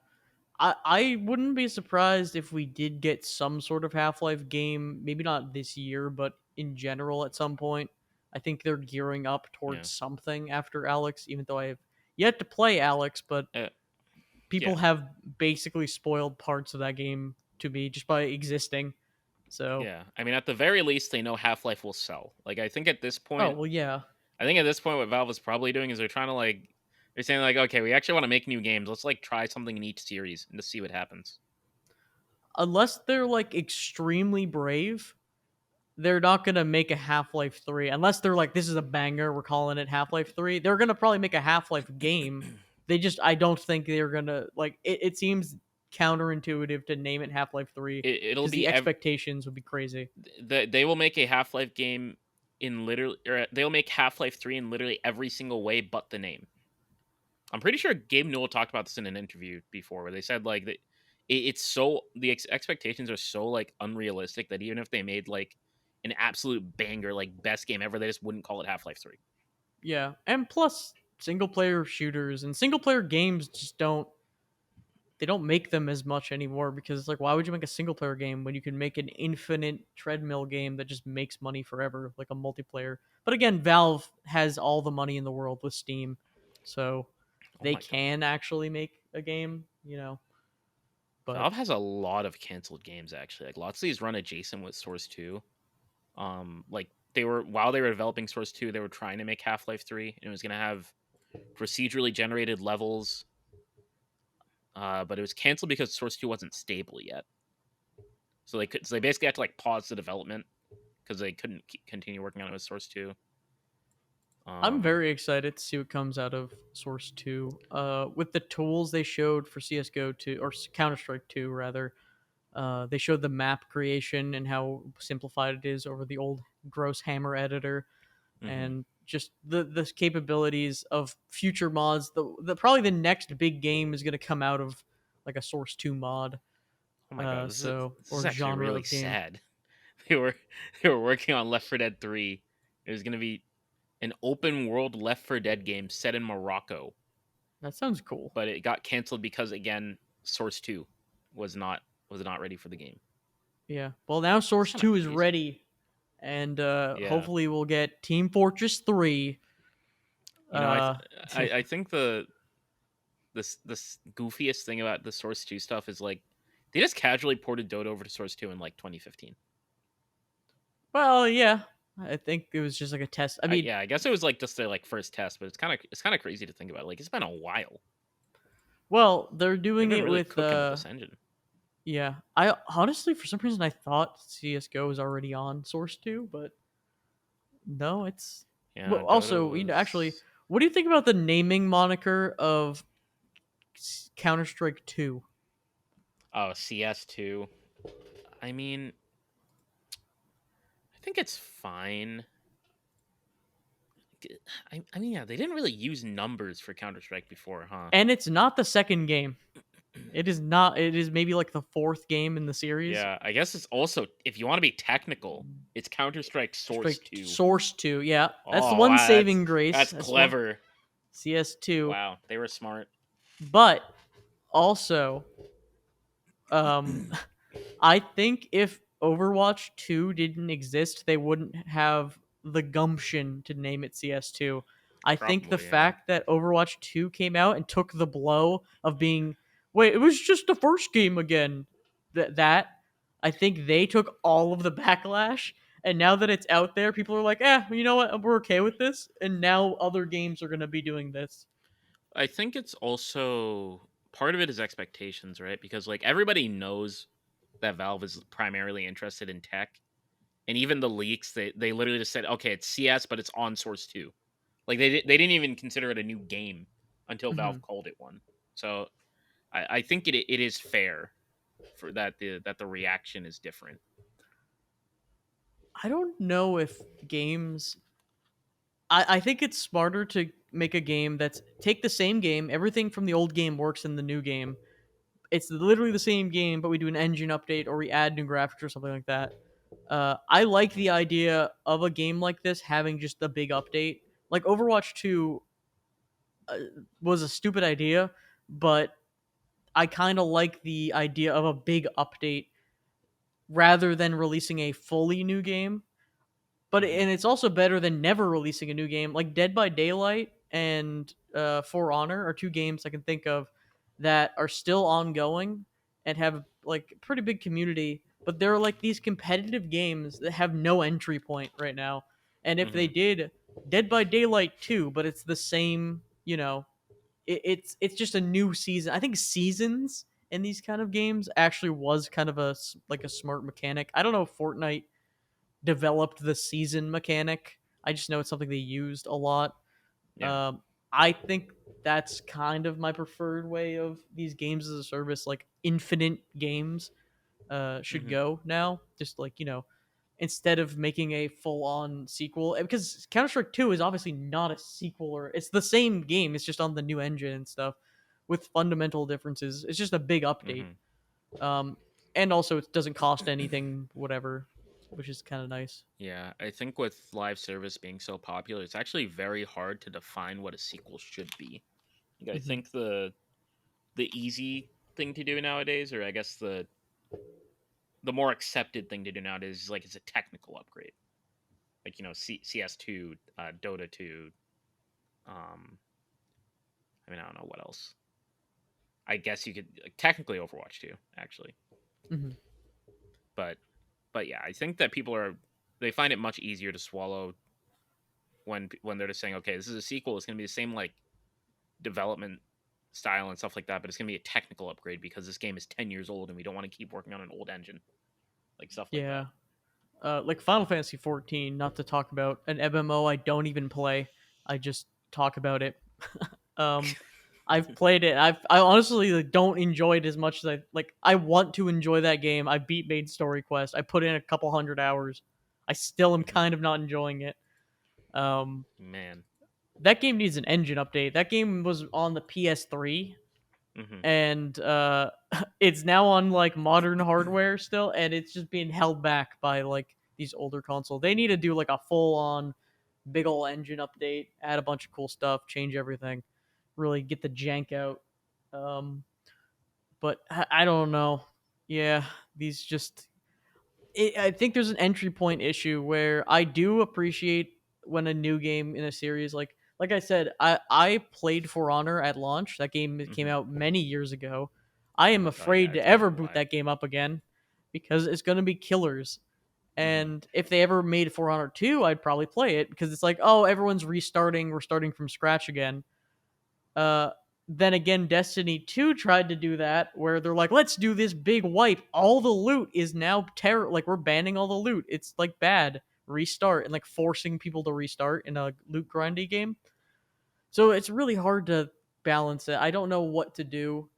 Speaker 1: I wouldn't be surprised if we did get some sort of Half Life game, maybe not this year, but in general at some point. I think they're gearing up
Speaker 2: Yeah,
Speaker 1: towards something after Alex, even though I have yet to play Alex, but
Speaker 2: uh,
Speaker 1: people
Speaker 2: yeah,
Speaker 1: have basically spoiled parts of that game to me just by existing. So,
Speaker 2: yeah. I mean, at the very least, they know Half Life will sell. Like,
Speaker 1: oh, well, yeah.
Speaker 2: I think at this point, what Valve is probably doing is they're trying to like, they're saying like, okay, we actually want to make new games. Let's like try something in each series and to see what happens.
Speaker 1: Unless they're like extremely brave, they're not gonna make a Half Life 3 unless they're like, this is a banger, we're calling it Half Life 3. They're gonna probably make a Half Life game. They just, I don't think they're gonna like it seems counterintuitive to name it Half Life 3
Speaker 2: It'll
Speaker 1: because the
Speaker 2: be
Speaker 1: expectations would be crazy.
Speaker 2: they will make a Half Life game in literally, or they'll make Half Life 3 in literally every single way but the name. I'm pretty sure Gabe Newell talked about this in an interview before, where they said like that it's so the expectations are so like unrealistic that even if they made like an absolute banger, like best game ever, they just wouldn't call it Half Life 3.
Speaker 1: Yeah, and plus single player shooters and single player games just don't they don't make them as much anymore because it's like why would you make a single player game when you can make an infinite treadmill game that just makes money forever like a multiplayer. But again, Valve has all the money in the world with Steam, so
Speaker 2: Oh
Speaker 1: they
Speaker 2: my god.
Speaker 1: can actually make a game, but
Speaker 2: Valve has a lot of canceled games actually. Like lots of these run adjacent with Source 2. Like they were while they were developing Source 2, they were trying to make Half-Life 3 and it was going to have procedurally generated levels. But it was canceled because Source 2 wasn't stable yet. So they basically had to like pause the development because they couldn't continue working on it with Source 2.
Speaker 1: I'm
Speaker 2: Um
Speaker 1: very excited to see what comes out of Source 2. With the tools they showed for CS:GO 2 or Counter Strike 2 rather. They showed the map creation and how simplified it is over the old gross hammer editor,
Speaker 2: mhm.
Speaker 1: and just the capabilities of future mods. The probably the next big game is going to come out of like a Source 2 mod.
Speaker 2: Oh my god,
Speaker 1: So
Speaker 2: this is
Speaker 1: or
Speaker 2: actually
Speaker 1: genre
Speaker 2: really
Speaker 1: of game.
Speaker 2: sad. They were they were working on Left 4 Dead 3. It was going to be an open world Left 4 Dead game set in Morocco,
Speaker 1: That sounds cool.
Speaker 2: but it got canceled because again, Source 2 was not was not ready for the game.
Speaker 1: Yeah. Well, now
Speaker 2: It's
Speaker 1: Source
Speaker 2: kind of
Speaker 1: 2 is
Speaker 2: crazy.
Speaker 1: ready, and
Speaker 2: Yeah.
Speaker 1: hopefully we'll get Team Fortress 3.
Speaker 2: You know,
Speaker 1: Uh,
Speaker 2: I think this goofiest thing about the Source 2 stuff is like they just casually ported Dota over to Source 2 in like 2015.
Speaker 1: well, yeah. I think it was just like a test. I mean,
Speaker 2: Yeah, I guess it was like just their like first test, but it's kind of crazy to think about. Like it's been a while.
Speaker 1: well, they're
Speaker 2: They've
Speaker 1: doing
Speaker 2: been
Speaker 1: it
Speaker 2: really
Speaker 1: with
Speaker 2: cooking with this engine.
Speaker 1: yeah. I honestly for some reason I thought CS:GO was already on Source 2, but no, it's
Speaker 2: Yeah,
Speaker 1: well
Speaker 2: Dota
Speaker 1: also, actually,
Speaker 2: was
Speaker 1: what do you think about the naming moniker of Counter-Strike 2?
Speaker 2: CS2. I mean, I think it's fine. I mean, yeah, they didn't really use numbers for Counter Strike before, huh?
Speaker 1: And it's not the second game. It is not. It is maybe like the fourth game in the series.
Speaker 2: Yeah, I guess it's also if you want to be technical, it's Counter Strike Source
Speaker 1: Strike
Speaker 2: 2.
Speaker 1: Source 2. Yeah. That's the
Speaker 2: Oh,
Speaker 1: one
Speaker 2: wow,
Speaker 1: saving grace.
Speaker 2: that's
Speaker 1: That's one
Speaker 2: clever.
Speaker 1: CS2.
Speaker 2: Wow, they were smart.
Speaker 1: But also um I think if Overwatch 2 didn't exist, they wouldn't have the gumption to name it CS2. I think the
Speaker 2: Probably, yeah.
Speaker 1: fact that Overwatch 2 came out and took the blow of being, wait, it was just the first game again. That I think they took all of the backlash, and now that it's out there, people are like, you know what? We're okay with this. And now other games are going to be doing this.
Speaker 2: I think it's also part of it is expectations, right? Because like everybody knows that Valve is primarily interested in tech, and even the leaks they literally just said, okay, it's CS, but it's on Source 2. Like they didn't even consider it a new game until
Speaker 1: Hmm.
Speaker 2: Valve called it one. So I think it is fair for that the reaction is different.
Speaker 1: I don't know if games I think it's smarter to make a game that's take the same game, everything from the old game works in the new game. It's literally the same game, but we do an engine update or we add new graphics or something like that. I like the idea of a game like this having just a big update. Like Overwatch 2 uh, was a stupid idea, but I kind of like the idea of a big update rather than releasing a fully new game. But
Speaker 2: Hmm.
Speaker 1: and it's also better than never releasing a new game. Like Dead by Daylight and For Honor are two games I can think of that are still ongoing and have like a pretty big community. But they're like these competitive games that have no entry point right now. And if they
Speaker 2: Hmm.
Speaker 1: did Dead by Daylight 2, but it's the same, it's just a new season. I think seasons in these kind of games actually was kind of like a smart mechanic. I don't know if Fortnite developed the season mechanic. I just know it's something they used a lot.
Speaker 2: Yeah.
Speaker 1: Um, I think that's kind of my preferred way of these games as a service, like infinite games should
Speaker 2: Hmm.
Speaker 1: go now. Just like, instead of making a full on sequel, because Counter Strike 2 is obviously not a sequel, or it's the same game, it's just on the new engine and stuff with fundamental differences. It's just a big update.
Speaker 2: Hmm.
Speaker 1: Um, and also it doesn't cost anything, whatever, which is kind of nice.
Speaker 2: Yeah, I think with live service being so popular, it's actually very hard to define what a sequel should be. Like, I
Speaker 1: Hmm.
Speaker 2: think the easy thing to do nowadays, or I guess the more accepted thing to do nowadays, is like it's a technical upgrade. Like, CS2, Dota 2. I mean, I don't know what else. I guess you could, like, technically Overwatch 2, actually.
Speaker 1: Hmm.
Speaker 2: But yeah, I think that they find it much easier to swallow when they're just saying, okay, this is a sequel. It's going to be the same like development style and stuff like that, but it's going to be a technical upgrade because this game is 10 years old and we don't want to keep working on an old engine, like stuff like that.
Speaker 1: Yeah. Like Final Fantasy 14, not to talk about an MMO I don't even play. I just talk about it. um, I've played it. I honestly like, don't enjoy it as much as I like. I want to enjoy that game. I beat main story quest. I put in a couple hundred hours. I still am
Speaker 2: Hmm.
Speaker 1: kind of not enjoying it. Um,
Speaker 2: Man.
Speaker 1: that game needs an engine update. That game was on the PS3
Speaker 2: Hmm.
Speaker 1: and it's now on like modern hardware still, and it's just being held back by like these older consoles. They need to do like a full on big ol' engine update, add a bunch of cool stuff, change everything, really get the jank out. Um, but I don't know. Yeah, these just I think there's an entry point issue where I do appreciate when a new game in a series like I said, I played For Honor at launch. That game came
Speaker 2: Hmm.
Speaker 1: out many years ago. I am
Speaker 2: Oh yeah,
Speaker 1: afraid to
Speaker 2: it's been a
Speaker 1: ever boot
Speaker 2: while.
Speaker 1: that game up again because it's going to be killers.
Speaker 2: Hmm.
Speaker 1: And if they ever made For Honor 2, I'd probably play it because it's like, oh, everyone's restarting, we're starting from scratch again. Uh, then again, Destiny 2 tried to do that, where they're like, let's do this big wipe. All the loot is now terror. Like, we're banning all the loot. It's like bad. Restart and like forcing people to restart in a loot grindy game. So it's really hard to balance it. I don't know what to do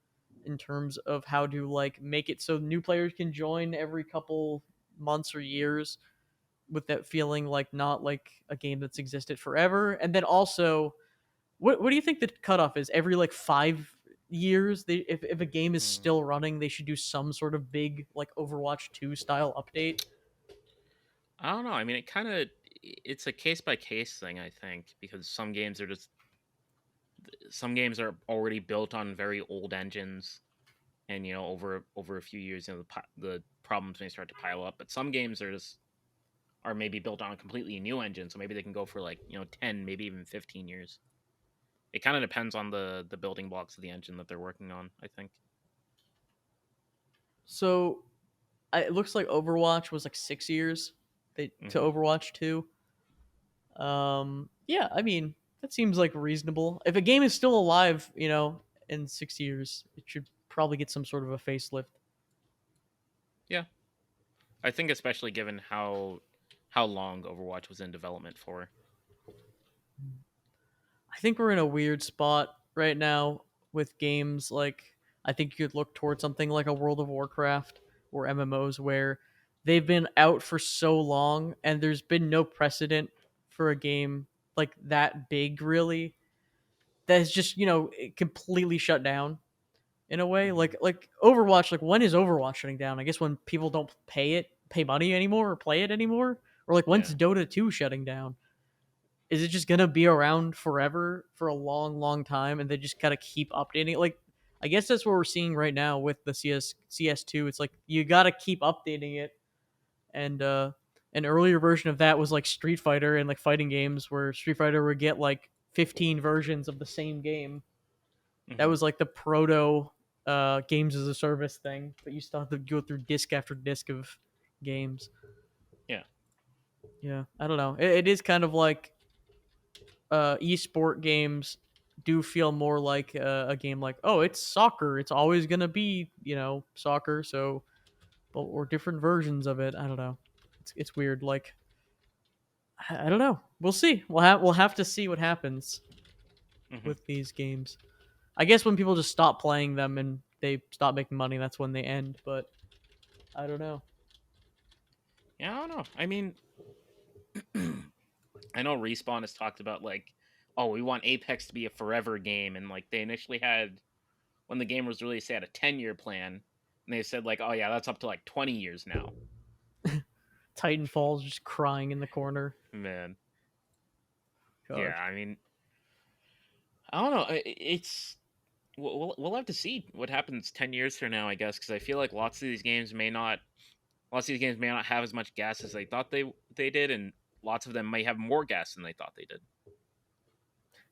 Speaker 1: in terms of how to like make it so new players can join every couple months or years with that feeling like not like a game that's existed forever. And then also what do you think the cutoff is? Every like 5 years, if a game is
Speaker 2: Mm.
Speaker 1: still running, they should do some sort of big like Overwatch 2 style update.
Speaker 2: I don't know. I mean, it's a case by case thing, I think, because some games are already built on very old engines, and over a few years, the problems may start to pile up. But some games are maybe built on a completely new engine, so maybe they can go for like 10, maybe even 15 years. It kind of depends on the building blocks of the engine that they're working on, I think.
Speaker 1: So it looks like Overwatch was like 6 years to
Speaker 2: Hmm.
Speaker 1: Overwatch 2. Yeah, I mean that seems like reasonable. If a game is still alive, in 6 years, it should probably get some sort of a facelift.
Speaker 2: Yeah, I think especially given how long Overwatch was in development for.
Speaker 1: I think we're in a weird spot right now with games like I think you could look towards something like a World of Warcraft or MMOs where they've been out for so long and there's been no precedent for a game like that big really that is just, completely shut down in a way.
Speaker 2: Hmm.
Speaker 1: Like Overwatch, like when is Overwatch shutting down? I guess when people don't pay money anymore or play it anymore? Or like when's
Speaker 2: Yeah.
Speaker 1: Dota 2 shutting down? Is it just gonna be around forever for a long, long time, and they just gotta keep updating it? Like, I guess that's what we're seeing right now with the CS2. It's like you gotta keep updating it, and an earlier version of that was like Street Fighter and like fighting games, where Street Fighter would get like 15 versions of the same game. That
Speaker 2: Hmm.
Speaker 1: was like the proto games as a service thing, but you still have to go through disc after disc of games.
Speaker 2: Yeah.
Speaker 1: Yeah, I don't know. It is kind of like esport games do feel more like a game like, oh, it's soccer, it's always gonna be soccer, so or different versions of it. I don't know, it's weird. Like I don't know, we'll see. We'll have to see what happens
Speaker 2: Hmm.
Speaker 1: with these games. I guess when people just stop playing them and they stop making money, that's when they end. But I don't know.
Speaker 2: Yeah, I don't know. I mean, I know Respawn has talked about like, oh, we want Apex to be a forever game, and like they initially had when the game was released, they had a 10-year plan, And they said like, oh yeah, that's up to like 20 years now.
Speaker 1: Titanfall's just crying in the corner.
Speaker 2: Man, yeah.
Speaker 1: God.
Speaker 2: I mean, I don't know. It's we'll have to see what happens 10 years from now, I guess, because I feel like lots of these games may not have as much gas as they thought they did, and lots of them may have more gas than they thought they did.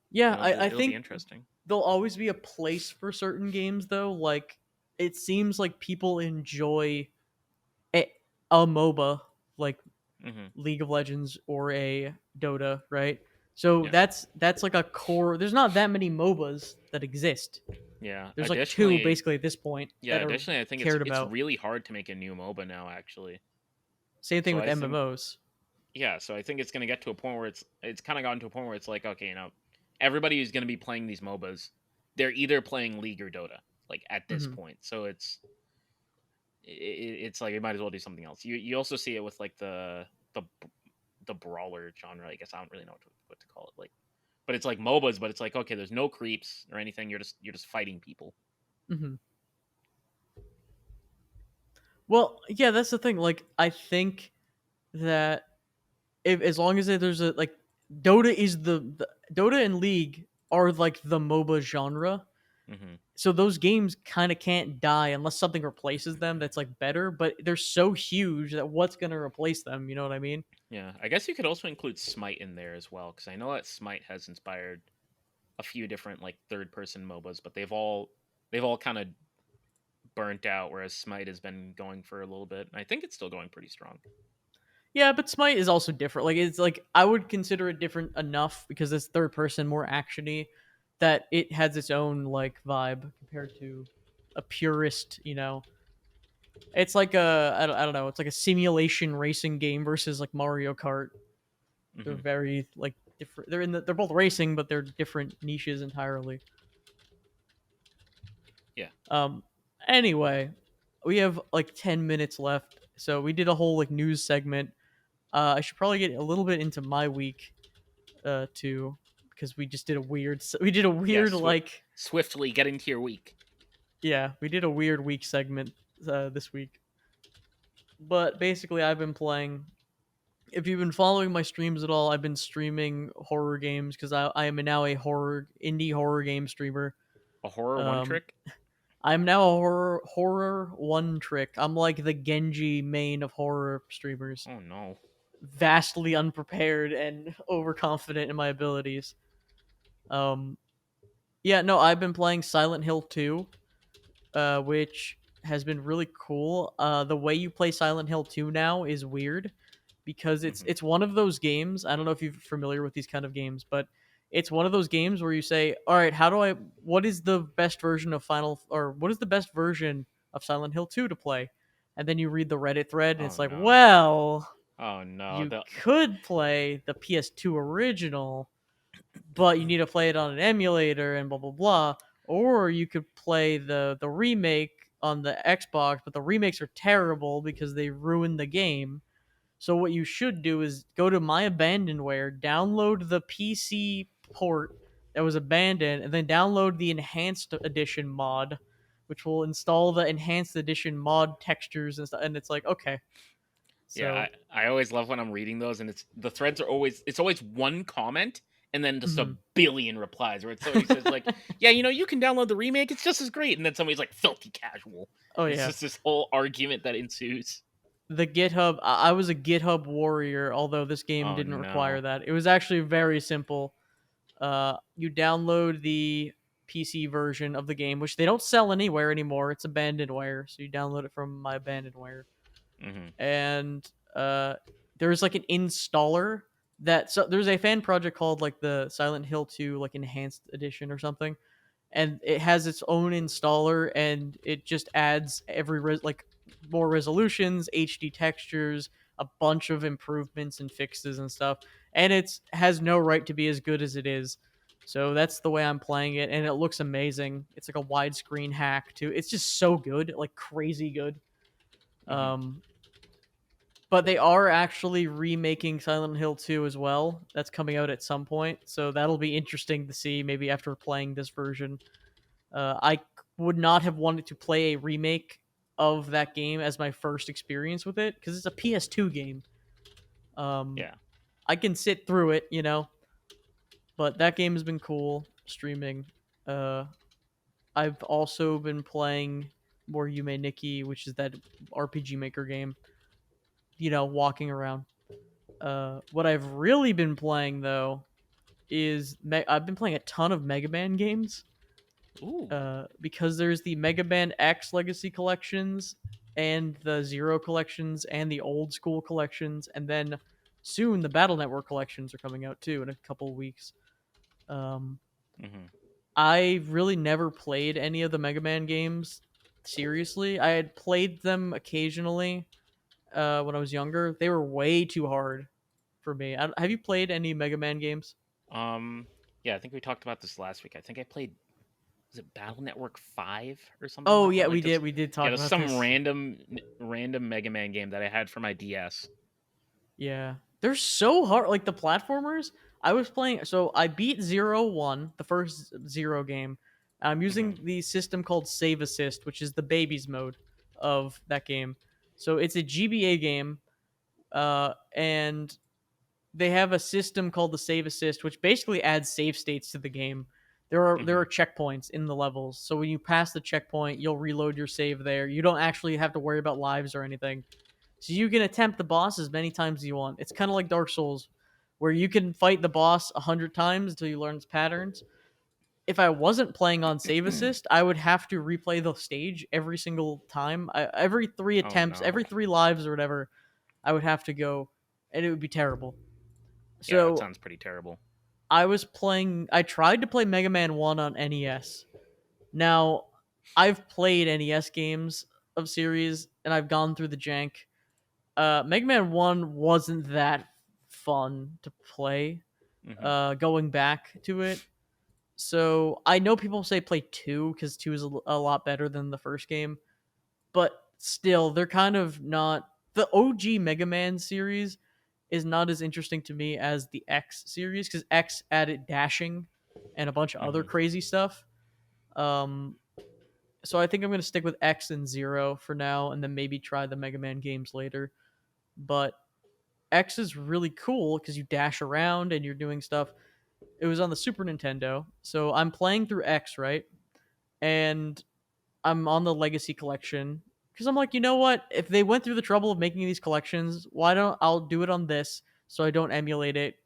Speaker 1: Yeah, I
Speaker 2: It'll be
Speaker 1: think
Speaker 2: interesting.
Speaker 1: there'll always be a place for certain games though. Like it seems like people enjoy a, a MOBA like
Speaker 2: Hmm.
Speaker 1: League of Legends or a Dota, right? So
Speaker 2: Yeah,
Speaker 1: that's like a core. There's not that many MOBAs that exist.
Speaker 2: yeah.
Speaker 1: There's like two basically at this point that are
Speaker 2: Additionally, I think
Speaker 1: cared
Speaker 2: it's
Speaker 1: about.
Speaker 2: really hard to make a new MOBA now, actually.
Speaker 1: Same thing
Speaker 2: So
Speaker 1: with
Speaker 2: I think
Speaker 1: MMOs.
Speaker 2: yeah, so I think it's going to get to a point where it's kind of gotten to a point where it's like, okay, everybody who's going to be playing these MOBAs, they're either playing League or Dota, like at this
Speaker 1: Hmm.
Speaker 2: point. So it's like you might as well do something else. You also see it with like the the brawler genre. I guess I don't really know what to call it. Like, but it's like MOBAs, but it's like okay, there's no creeps or anything. You're just fighting people.
Speaker 1: Hmm. Well, yeah, that's the thing. Like, I think that if as long as there's a like Dota is the Dota and League are like the MOBA genre.
Speaker 2: Hmm.
Speaker 1: So those games kind of can't die unless something replaces them that's like better, but they're so huge that what's going to replace them, you know what I mean?
Speaker 2: Yeah, I guess you could also include Smite in there as well because I know that Smite has inspired a few different like third person MOBAs, but they've all kind of burnt out, whereas Smite has been going for a little bit. I think it's still going pretty strong.
Speaker 1: Yeah, but Smite is also different. Like it's like I would consider it different enough because it's third person, more actiony, that it has its own like vibe compared to a purist. It's like I don't know. It's like a simulation racing game versus like Mario Kart. They're
Speaker 2: Hmm.
Speaker 1: very like different. They're both racing, but they're different niches entirely.
Speaker 2: Yeah.
Speaker 1: Um. Anyway, we have like 10 minutes left, so we did a whole like news segment. I should probably get a little bit into my week, too, because we just did a weird. We did a
Speaker 2: Yeah.
Speaker 1: weird like
Speaker 2: Swiftly get into your week.
Speaker 1: yeah, we did a weird week segment this week. But basically, I've been playing. If you've been following my streams at all, I've been streaming horror games because I am now a indie horror game streamer.
Speaker 2: A horror one
Speaker 1: Um,
Speaker 2: trick.
Speaker 1: I'm now a horror one trick. I'm like the Genji main of horror streamers,
Speaker 2: Oh no.
Speaker 1: vastly unprepared and overconfident in my abilities. Um, yeah, no, I've been playing Silent Hill 2, which has been really cool. The way you play Silent Hill 2 now is weird because it's
Speaker 2: Hmm.
Speaker 1: it's one of those games. I don't know if you're familiar with these kind of games, but it's one of those games where you say, "All right, what is the best version of what is the best version of Silent Hill 2 to play?" And then you read the Reddit thread and
Speaker 2: Oh
Speaker 1: it's like,
Speaker 2: no.
Speaker 1: "Well,
Speaker 2: Oh no.
Speaker 1: you
Speaker 2: The
Speaker 1: could play the PS2 original, but you need to play it on an emulator and blah blah blah, or you could play the remake on the Xbox, but the remakes are terrible because they ruined the game. So what you should do is go to My Abandonware, download the PC port that was abandoned, and then download the Enhanced Edition mod, which will install the Enhanced Edition mod textures and stuff." And it's like, okay,
Speaker 2: yeah.
Speaker 1: so
Speaker 2: I always love when I'm reading those, and the threads are it's always one comment and then just a
Speaker 1: mhm.
Speaker 2: billion replies where it's somebody says like, yeah, you can download the remake. It's just as great, and then somebody's like filthy casual.
Speaker 1: Oh
Speaker 2: And it's
Speaker 1: yeah,
Speaker 2: just this whole argument that ensues.
Speaker 1: the GitHub. I was a GitHub warrior, although this game
Speaker 2: Oh
Speaker 1: didn't
Speaker 2: no.
Speaker 1: require that. It was actually very simple. You download the PC version of the game, which they don't sell anywhere anymore. It's abandonware, so you download it from my abandonware,
Speaker 2: Hmm.
Speaker 1: and there's like an installer there's a fan project called like the Silent Hill 2 like enhanced edition or something, and it has its own installer and it just adds like more resolutions, HD textures, a bunch of improvements and fixes and stuff, and it's has no right to be as good as it is. So that's the way I'm playing it, and it looks amazing. It's like a widescreen hack too. It's just so good, like crazy good.
Speaker 2: Hmm.
Speaker 1: Um, but they are actually remaking Silent Hill 2 as well. That's coming out at some point, so that'll be interesting to see maybe after playing this version. I would not have wanted to play a remake of that game as my first experience with it because it's a PS2 game. Um,
Speaker 2: Yeah.
Speaker 1: I can sit through it, but that game has been cool streaming. Uh, I've also been playing more Yume Nikki, which is that RPG Maker game. Walking around. What I've really been playing though is I've been playing a ton of Mega Man games.
Speaker 2: Ooh.
Speaker 1: Because there's the Mega Man X Legacy collections and the Zero collections and the old school collections, and then soon the Battle Network collections are coming out too in a couple of weeks. Um,
Speaker 2: Hmm.
Speaker 1: I really never played any of the Mega Man games seriously. I had played them occasionally when I was younger. They were way too hard for me. Have you played any Mega Man games?
Speaker 2: Um. Yeah, I think we talked about this last week. I think I played. Was it Battle Network 5 or something
Speaker 1: Oh
Speaker 2: like that?
Speaker 1: yeah, we
Speaker 2: Like
Speaker 1: did.
Speaker 2: this.
Speaker 1: We did
Speaker 2: Yeah,
Speaker 1: talk
Speaker 2: just
Speaker 1: about
Speaker 2: some
Speaker 1: this.
Speaker 2: random Mega Man game that I had for my DS.
Speaker 1: Yeah. They're so hard. Like the platformers, I was playing. So I beat Zero One, the first Zero game. I'm
Speaker 2: Hmm.
Speaker 1: using the system called Save Assist, which is the babies mode of that game. So it's a GBA game, and they have a system called the Save Assist, which basically adds save states to the game. There are
Speaker 2: Hmm.
Speaker 1: checkpoints in the levels, so when you pass the checkpoint, you'll reload your save there. You don't actually have to worry about lives or anything. So you can attempt the boss as many times as you want. It's kind of like Dark Souls, where you can fight the boss 100 times until you learn its patterns. If I wasn't playing on Save Assist, I would have to replay the stage every single time. Every three
Speaker 2: Oh
Speaker 1: attempts,
Speaker 2: no.
Speaker 1: every three lives or whatever, I would have to go, and it would be terrible.
Speaker 2: Yeah, that
Speaker 1: So
Speaker 2: sounds pretty terrible.
Speaker 1: I tried to play Mega Man 1 on NES. Now, I've played NES games of series, and I've gone through the jank. Mega Man 1 wasn't that fun to play,
Speaker 2: Hmm.
Speaker 1: going back to it. So I know people say play 2 because 2 is a lot better than the first game, but still, they're kind of not. The OG Mega Man series is not as interesting to me as the X series because X added dashing and a bunch of other
Speaker 2: Hmm.
Speaker 1: crazy stuff. Um, so I think I'm gonna stick with X and Zero for now, and then maybe try the Mega Man games later. But X is really cool because you dash around and you're doing stuff. It was on the Super Nintendo, so I'm playing through X, right? And I'm on the Legacy Collection because I'm like, you know what? If they went through the trouble of making these collections, why don't I'll do it on this so I don't emulate it.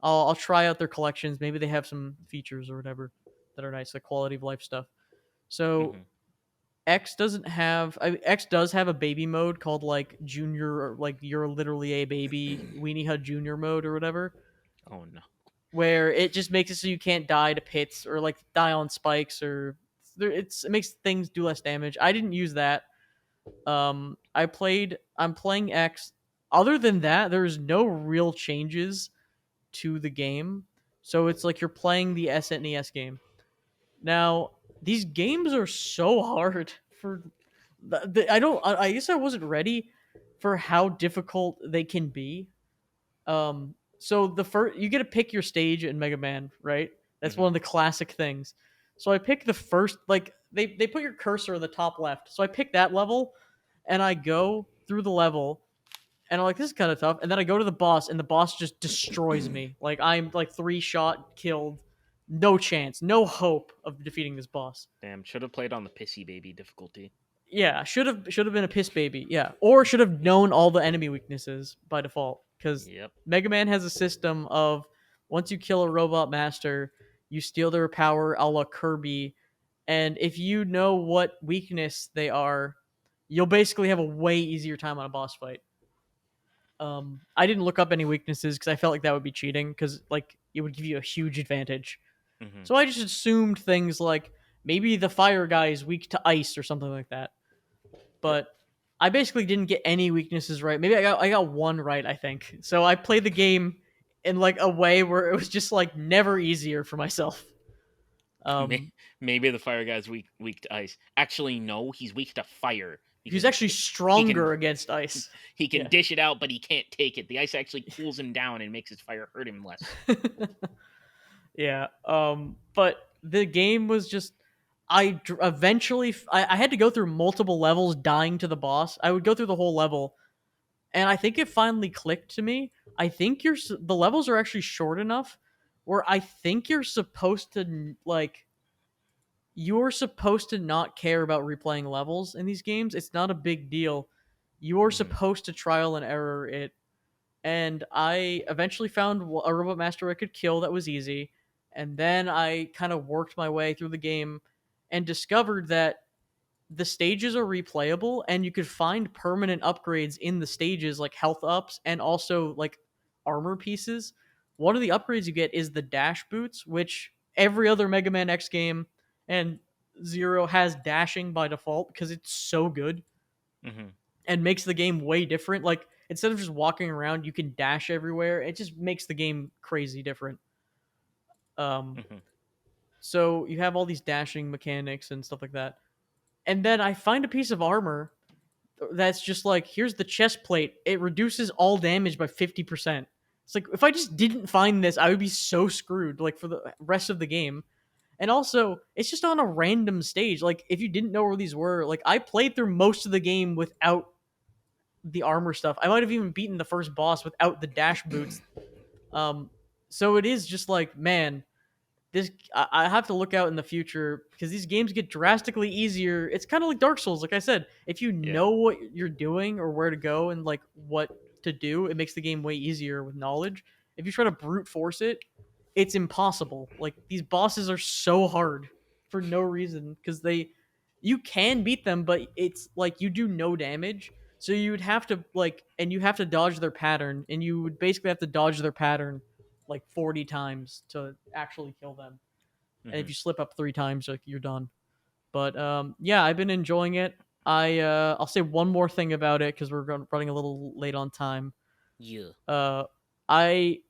Speaker 1: I'll try out their collections. Maybe they have some features or whatever that are nice, like quality of life stuff. So
Speaker 2: Hmm.
Speaker 1: X doesn't have. X does have a baby mode called like Junior, or like you're literally a baby Weenie Hut Junior mode or whatever,
Speaker 2: Oh no.
Speaker 1: where it just makes it so you can't die to pits or like die on spikes or it makes things do less damage. I didn't use that. I'm playing X. Other than that, there's no real changes to the game. So it's like you're playing the SNES game. Now, these games are so hard for I don't I guess I wasn't ready for how difficult they can be. So the first you get to pick your stage in Mega Man, right? That's one
Speaker 2: Hmm.
Speaker 1: of the classic things. So I pick the first, like they put your cursor in the top left. So I pick that level and I go through the level and I'm like, this is kind of tough. And then I go to the boss and the boss just destroys me. Like I'm like 3 shot killed. No chance, no hope of defeating this boss.
Speaker 2: Damn, should have played on the pissy baby difficulty.
Speaker 1: Yeah, should have been a piss baby. Yeah, or should have known all the enemy weaknesses by default. Because
Speaker 2: Yep.
Speaker 1: Mega Man has a system of once you kill a robot master, you steal their power, a la Kirby, and if you know what weakness they are, you'll basically have a way easier time on a boss fight. I didn't look up any weaknesses because I felt like that would be cheating because like it would give you a huge advantage.
Speaker 2: Hmm.
Speaker 1: So I just assumed things like maybe the fire guy is weak to ice or something like that.
Speaker 2: Yep.
Speaker 1: But I basically didn't get any weaknesses right. Maybe I got one right, I think. So I played the game in like a way where it was just like never easier for myself.
Speaker 2: May-
Speaker 1: Um,
Speaker 2: Maybe the fire guy's weak to ice. Actually, no, he's weak to fire
Speaker 1: he's
Speaker 2: because
Speaker 1: actually
Speaker 2: he can
Speaker 1: stronger against ice.
Speaker 2: he can
Speaker 1: Yeah.
Speaker 2: dish it out, but he can't take it. The ice actually cools him down and makes his fire hurt him less.
Speaker 1: Yeah. But the game was just eventually I had to go through multiple levels dying to the boss. I would go through the whole level, and I think it finally clicked to me. I think the levels are actually short enough where I think you're supposed to not care about replaying levels in these games. It's not a big deal. You're
Speaker 2: Mm-hmm.
Speaker 1: supposed to trial and error it. And I eventually found a robot master I could kill that was easy. And then I kind of worked my way through the game and discovered that the stages are replayable and you could find permanent upgrades in the stages, like health ups and also like armor pieces. One of the upgrades you get is the dash boots, which every other Mega Man X game and Zero has dashing by default because it's so good
Speaker 2: Mm-hmm.
Speaker 1: and makes the game way different. Like instead of just walking around, you can dash everywhere. It just makes the game crazy different. Um,
Speaker 2: Mm-hmm.
Speaker 1: so you have all these dashing mechanics and stuff like that. And then I find a piece of armor that's just like, here's the chest plate. It reduces all damage by 50%. It's like, if I just didn't find this, I would be so screwed, like, for the rest of the game. And also, it's just on a random stage. Like, if you didn't know where these were, like, I played through most of the game without the armor stuff. I might have even beaten the first boss without the dash boots. Um, so it is just like, man, I have to look out in the future because these games get drastically easier. It's kind of like Dark Souls, like I said. If you
Speaker 2: Yeah.
Speaker 1: know what you're doing or where to go and like what to do, it makes the game way easier with knowledge. If you try to brute force it, it's impossible. Like these bosses are so hard for no reason because you can beat them, but it's like you do no damage. So you would have to and you have to dodge their pattern, and you would basically have to dodge their pattern like 40 times to actually kill them. And if
Speaker 2: Mm-hmm.
Speaker 1: you slip up 3 times, like you're done. But yeah, I've been enjoying it. I'll say one more thing about it because we're running a little late on time.
Speaker 2: Yeah.
Speaker 1: Uh, I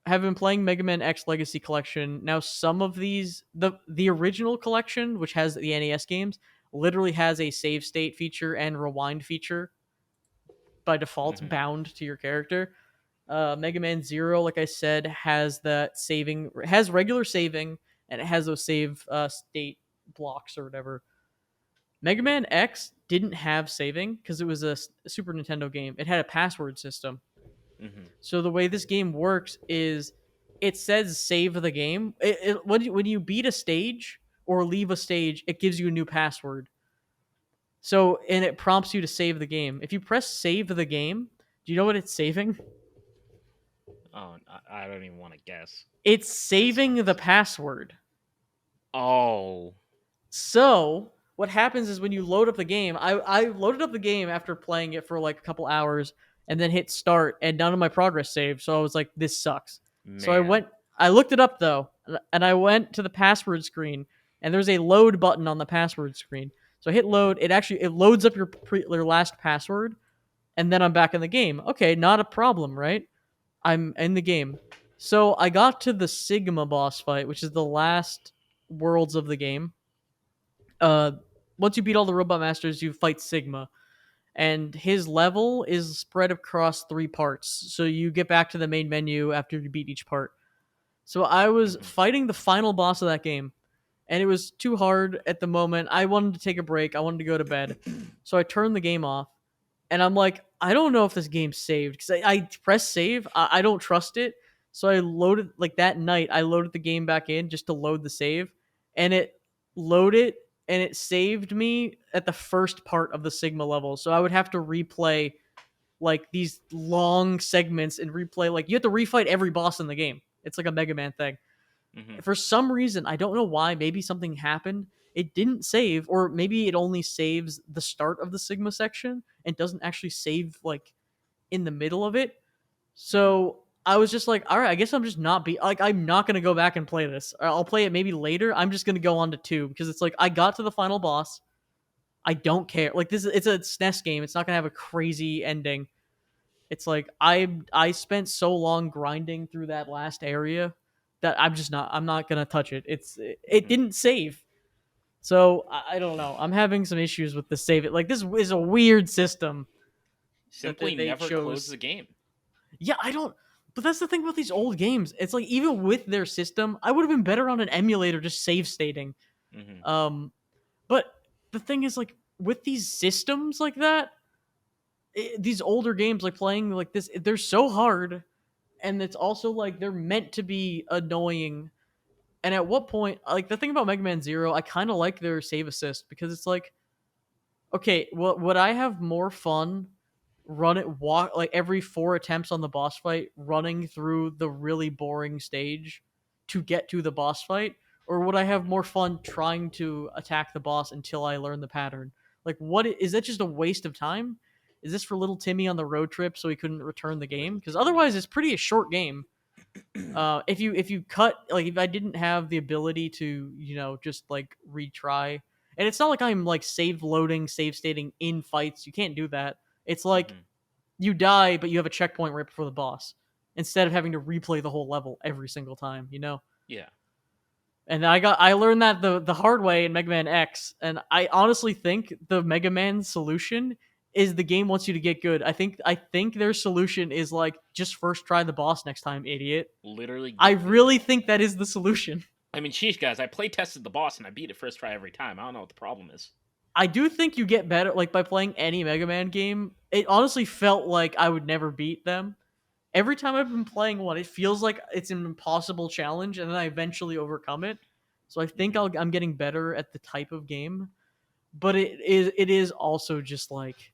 Speaker 1: have been playing Mega Man X Legacy Collection. Now, some of these, the original collection, which has the NES games, literally has a save state feature and rewind feature by default
Speaker 2: Mm-hmm.
Speaker 1: bound to your character. Mega Man Zero, like I said, has that saving, has regular saving, and it has those save state blocks or whatever. Mega Man X didn't have saving because it was a Super Nintendo game. It had a password system.
Speaker 2: Mm-hmm.
Speaker 1: So the way this game works is it says save the game. When you beat a stage or leave a stage, it gives you a new password. So and it prompts you to save the game. If you press save the game, do you know what it's saving?
Speaker 2: Oh, I don't even want to guess.
Speaker 1: It's
Speaker 2: This
Speaker 1: saving the
Speaker 2: hurts.
Speaker 1: password.
Speaker 2: Oh.
Speaker 1: So what happens is when you load up the game, I loaded up the game after playing it for like a couple hours and then hit start and none of my progress saved. So I was like, this sucks. So
Speaker 2: Man.
Speaker 1: I looked it up though, and I went to the password screen and there's a load button on the password screen. So I hit
Speaker 2: Mm-hmm.
Speaker 1: load. It loads up your last password, and then I'm back in the game. Okay, not a problem, right? I'm in the game. So I got to the Sigma boss fight, which is the last worlds of the game. uh Once you beat all the robot masters, you fight Sigma, and his level is spread across 3 parts. So you get back to the main menu after you beat each part. So I was
Speaker 2: Mm-hmm.
Speaker 1: fighting the final boss of that game, and it was too hard at the moment. I wanted to take a break. I wanted to go to bed. So I turned the game off, and I'm like, I don't know if this game's saved because I pressed save. I don't trust it. So I loaded, like that night, I loaded the game back in just to load the save, and it loaded and it saved me at the first part of the Sigma level. So I would have to replay like these long segments and replay, like you have to refight every boss in the game. It's like a Mega Man thing.
Speaker 2: Mm-hmm.
Speaker 1: For some reason, I don't know why, maybe something happened. It didn't save, or maybe it only saves the start of the Sigma section and doesn't actually save like in the middle of it.
Speaker 2: Mm-hmm.
Speaker 1: So I was just like, all right, I guess I'm just not I'm not gonna go back and play this. I'll play it maybe later. I'm just gonna go on to 2 because it's like I got to the final boss. I don't care. Like it's a SNES game. It's not gonna have a crazy ending. It's like I spent so long grinding through that last area that I'm not gonna touch it. It
Speaker 2: Mm-hmm.
Speaker 1: didn't save. So I don't know. I'm having some issues with the save it. Like this is a weird system that
Speaker 2: Simply
Speaker 1: they
Speaker 2: never close
Speaker 1: chose.
Speaker 2: the game.
Speaker 1: Yeah, I don't. But that's the thing about these old games. It's like even with their system, I would have been better on an emulator just save stating.
Speaker 2: Mm-hmm.
Speaker 1: But the thing is, like, with these systems like that, these older games, like playing like this, they're so hard, and it's also like they're meant to be annoying. And at what point, like the thing about Mega Man Zero, I kind of like their save assist because it's like, okay, well, would I have more fun run it walk like every 4 attempts on the boss fight, running through the really boring stage to get to the boss fight, or would I have more fun trying to attack the boss until I learn the pattern? Like, what is that? Just a waste of time? Is this for little Timmy on the road trip so he couldn't return the game? Because otherwise, it's pretty a short game. If you cut, like, if I didn't have the ability to just like retry, and it's not like I'm like save loading, save stating in fights. You can't do that. It's like
Speaker 2: Hmm.
Speaker 1: you die, but you have a checkpoint right before the boss instead of having to replay the whole level every single time.
Speaker 2: Yeah.
Speaker 1: And I learned that the hard way in Mega Man X, and I honestly think the Mega Man solution is the game wants you to get good. I think their solution is like just first try the boss next time, idiot.
Speaker 2: Literally
Speaker 1: I
Speaker 2: get good.
Speaker 1: really think that is the solution.
Speaker 2: I mean, sheesh, guys, I play tested the boss and I beat it first try every time. I don't know what the problem is.
Speaker 1: I do think you get better like by playing any Mega Man game. It honestly felt like I would never beat them. Every time I've been playing one, it feels like it's an impossible challenge, and then I eventually overcome it. So I think
Speaker 2: Hmm.
Speaker 1: I'm getting better at the type of game, but it is also just like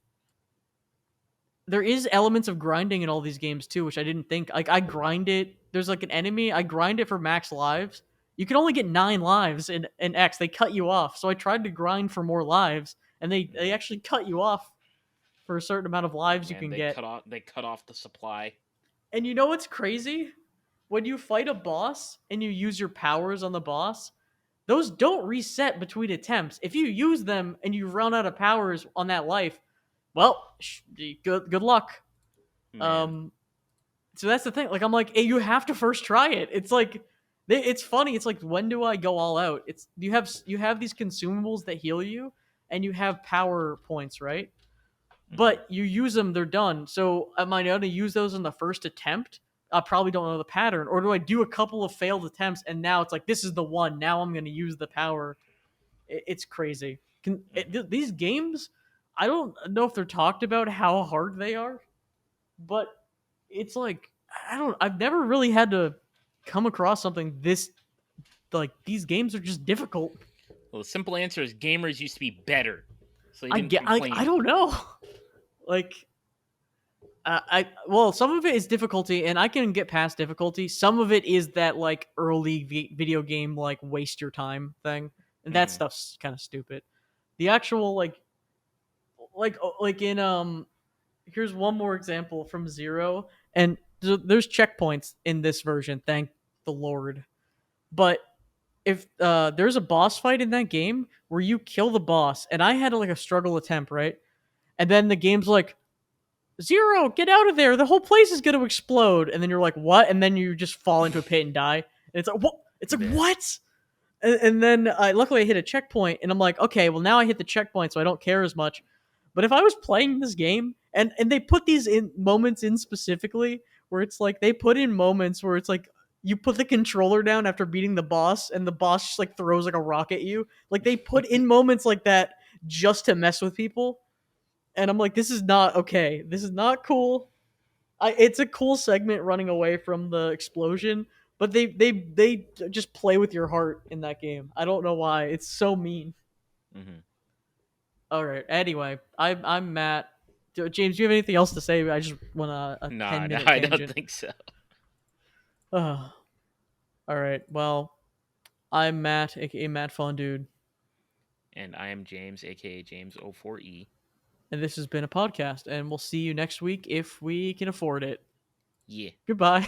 Speaker 1: there is elements of grinding in all these games too, which I didn't think. Like I grind it. There's like an enemy. I grind it for max lives. You can only get 9 lives in X. They cut you off. So I tried to grind for more lives, and they
Speaker 2: Hmm.
Speaker 1: actually cut you off for a certain amount of
Speaker 2: Oh
Speaker 1: lives you
Speaker 2: man,
Speaker 1: can
Speaker 2: they
Speaker 1: get.
Speaker 2: cut off the supply.
Speaker 1: And you know what's crazy? When you fight a boss and you use your powers on the boss, those don't reset between attempts. If you use them and you run out of powers on that life, well, good luck.
Speaker 2: Man.
Speaker 1: Um, so that's the thing. Like I'm like, hey, you have to first try it. It's like, it's funny. It's like, when do I go all out? It's you have these consumables that heal you, and you have power points, right?
Speaker 2: Hmm.
Speaker 1: But you use them, they're done. So am I going to use those in the first attempt? I probably don't know the pattern. Or do I do a couple of failed attempts and now it's like, this is the one. Now I'm going to use the power. It's crazy.
Speaker 2: Hmm.
Speaker 1: These games, I don't know if they're talked about how hard they are, but it's like, I've never really had to come across something this, like, these games are just difficult.
Speaker 2: Well, the simple answer is gamers used to be better, so they
Speaker 1: I
Speaker 2: didn't
Speaker 1: get, like, I
Speaker 2: complain.
Speaker 1: don't know. Like, I well, some of it is difficulty, and I can get past difficulty. Some of it is that like early video game like waste your time thing, and that
Speaker 2: Hmm.
Speaker 1: stuff's kind of stupid. The actual like in here's one more example from Zero, and there's checkpoints in this version, thank the Lord. But if there's a boss fight in that game where you kill the boss, and I had like a struggle attempt, right? And then the game's like, Zero, get out of there. The whole place is going to explode. And then you're like, what? And then you just fall into a pit and die. And it's like, what? It's like,
Speaker 2: Yeah.
Speaker 1: what? And then luckily I hit a checkpoint, and I'm like, okay, well, now I hit the checkpoint, so I don't care as much. But if I was playing this game, and they put these in moments in specifically where it's like they put in moments where it's like you put the controller down after beating the boss, and the boss just like throws like a rock at you. Like they put in moments like that just to mess with people, and I'm like, this is not okay. This is not cool. It's a cool segment running away from the explosion, but they just play with your heart in that game. I don't know why. It's so mean.
Speaker 2: Hmm.
Speaker 1: All right. Anyway, I'm Matt. James, do you have anything else to say? I just want a
Speaker 2: Nah,
Speaker 1: 10-minute
Speaker 2: I don't
Speaker 1: tangent.
Speaker 2: think so.
Speaker 1: All right. Well, I'm Matt, aka Matt Fondude,
Speaker 2: And I am James, aka James04E.
Speaker 1: and this has been a podcast. And we'll see you next week if we can afford it.
Speaker 2: Yeah.
Speaker 1: Goodbye.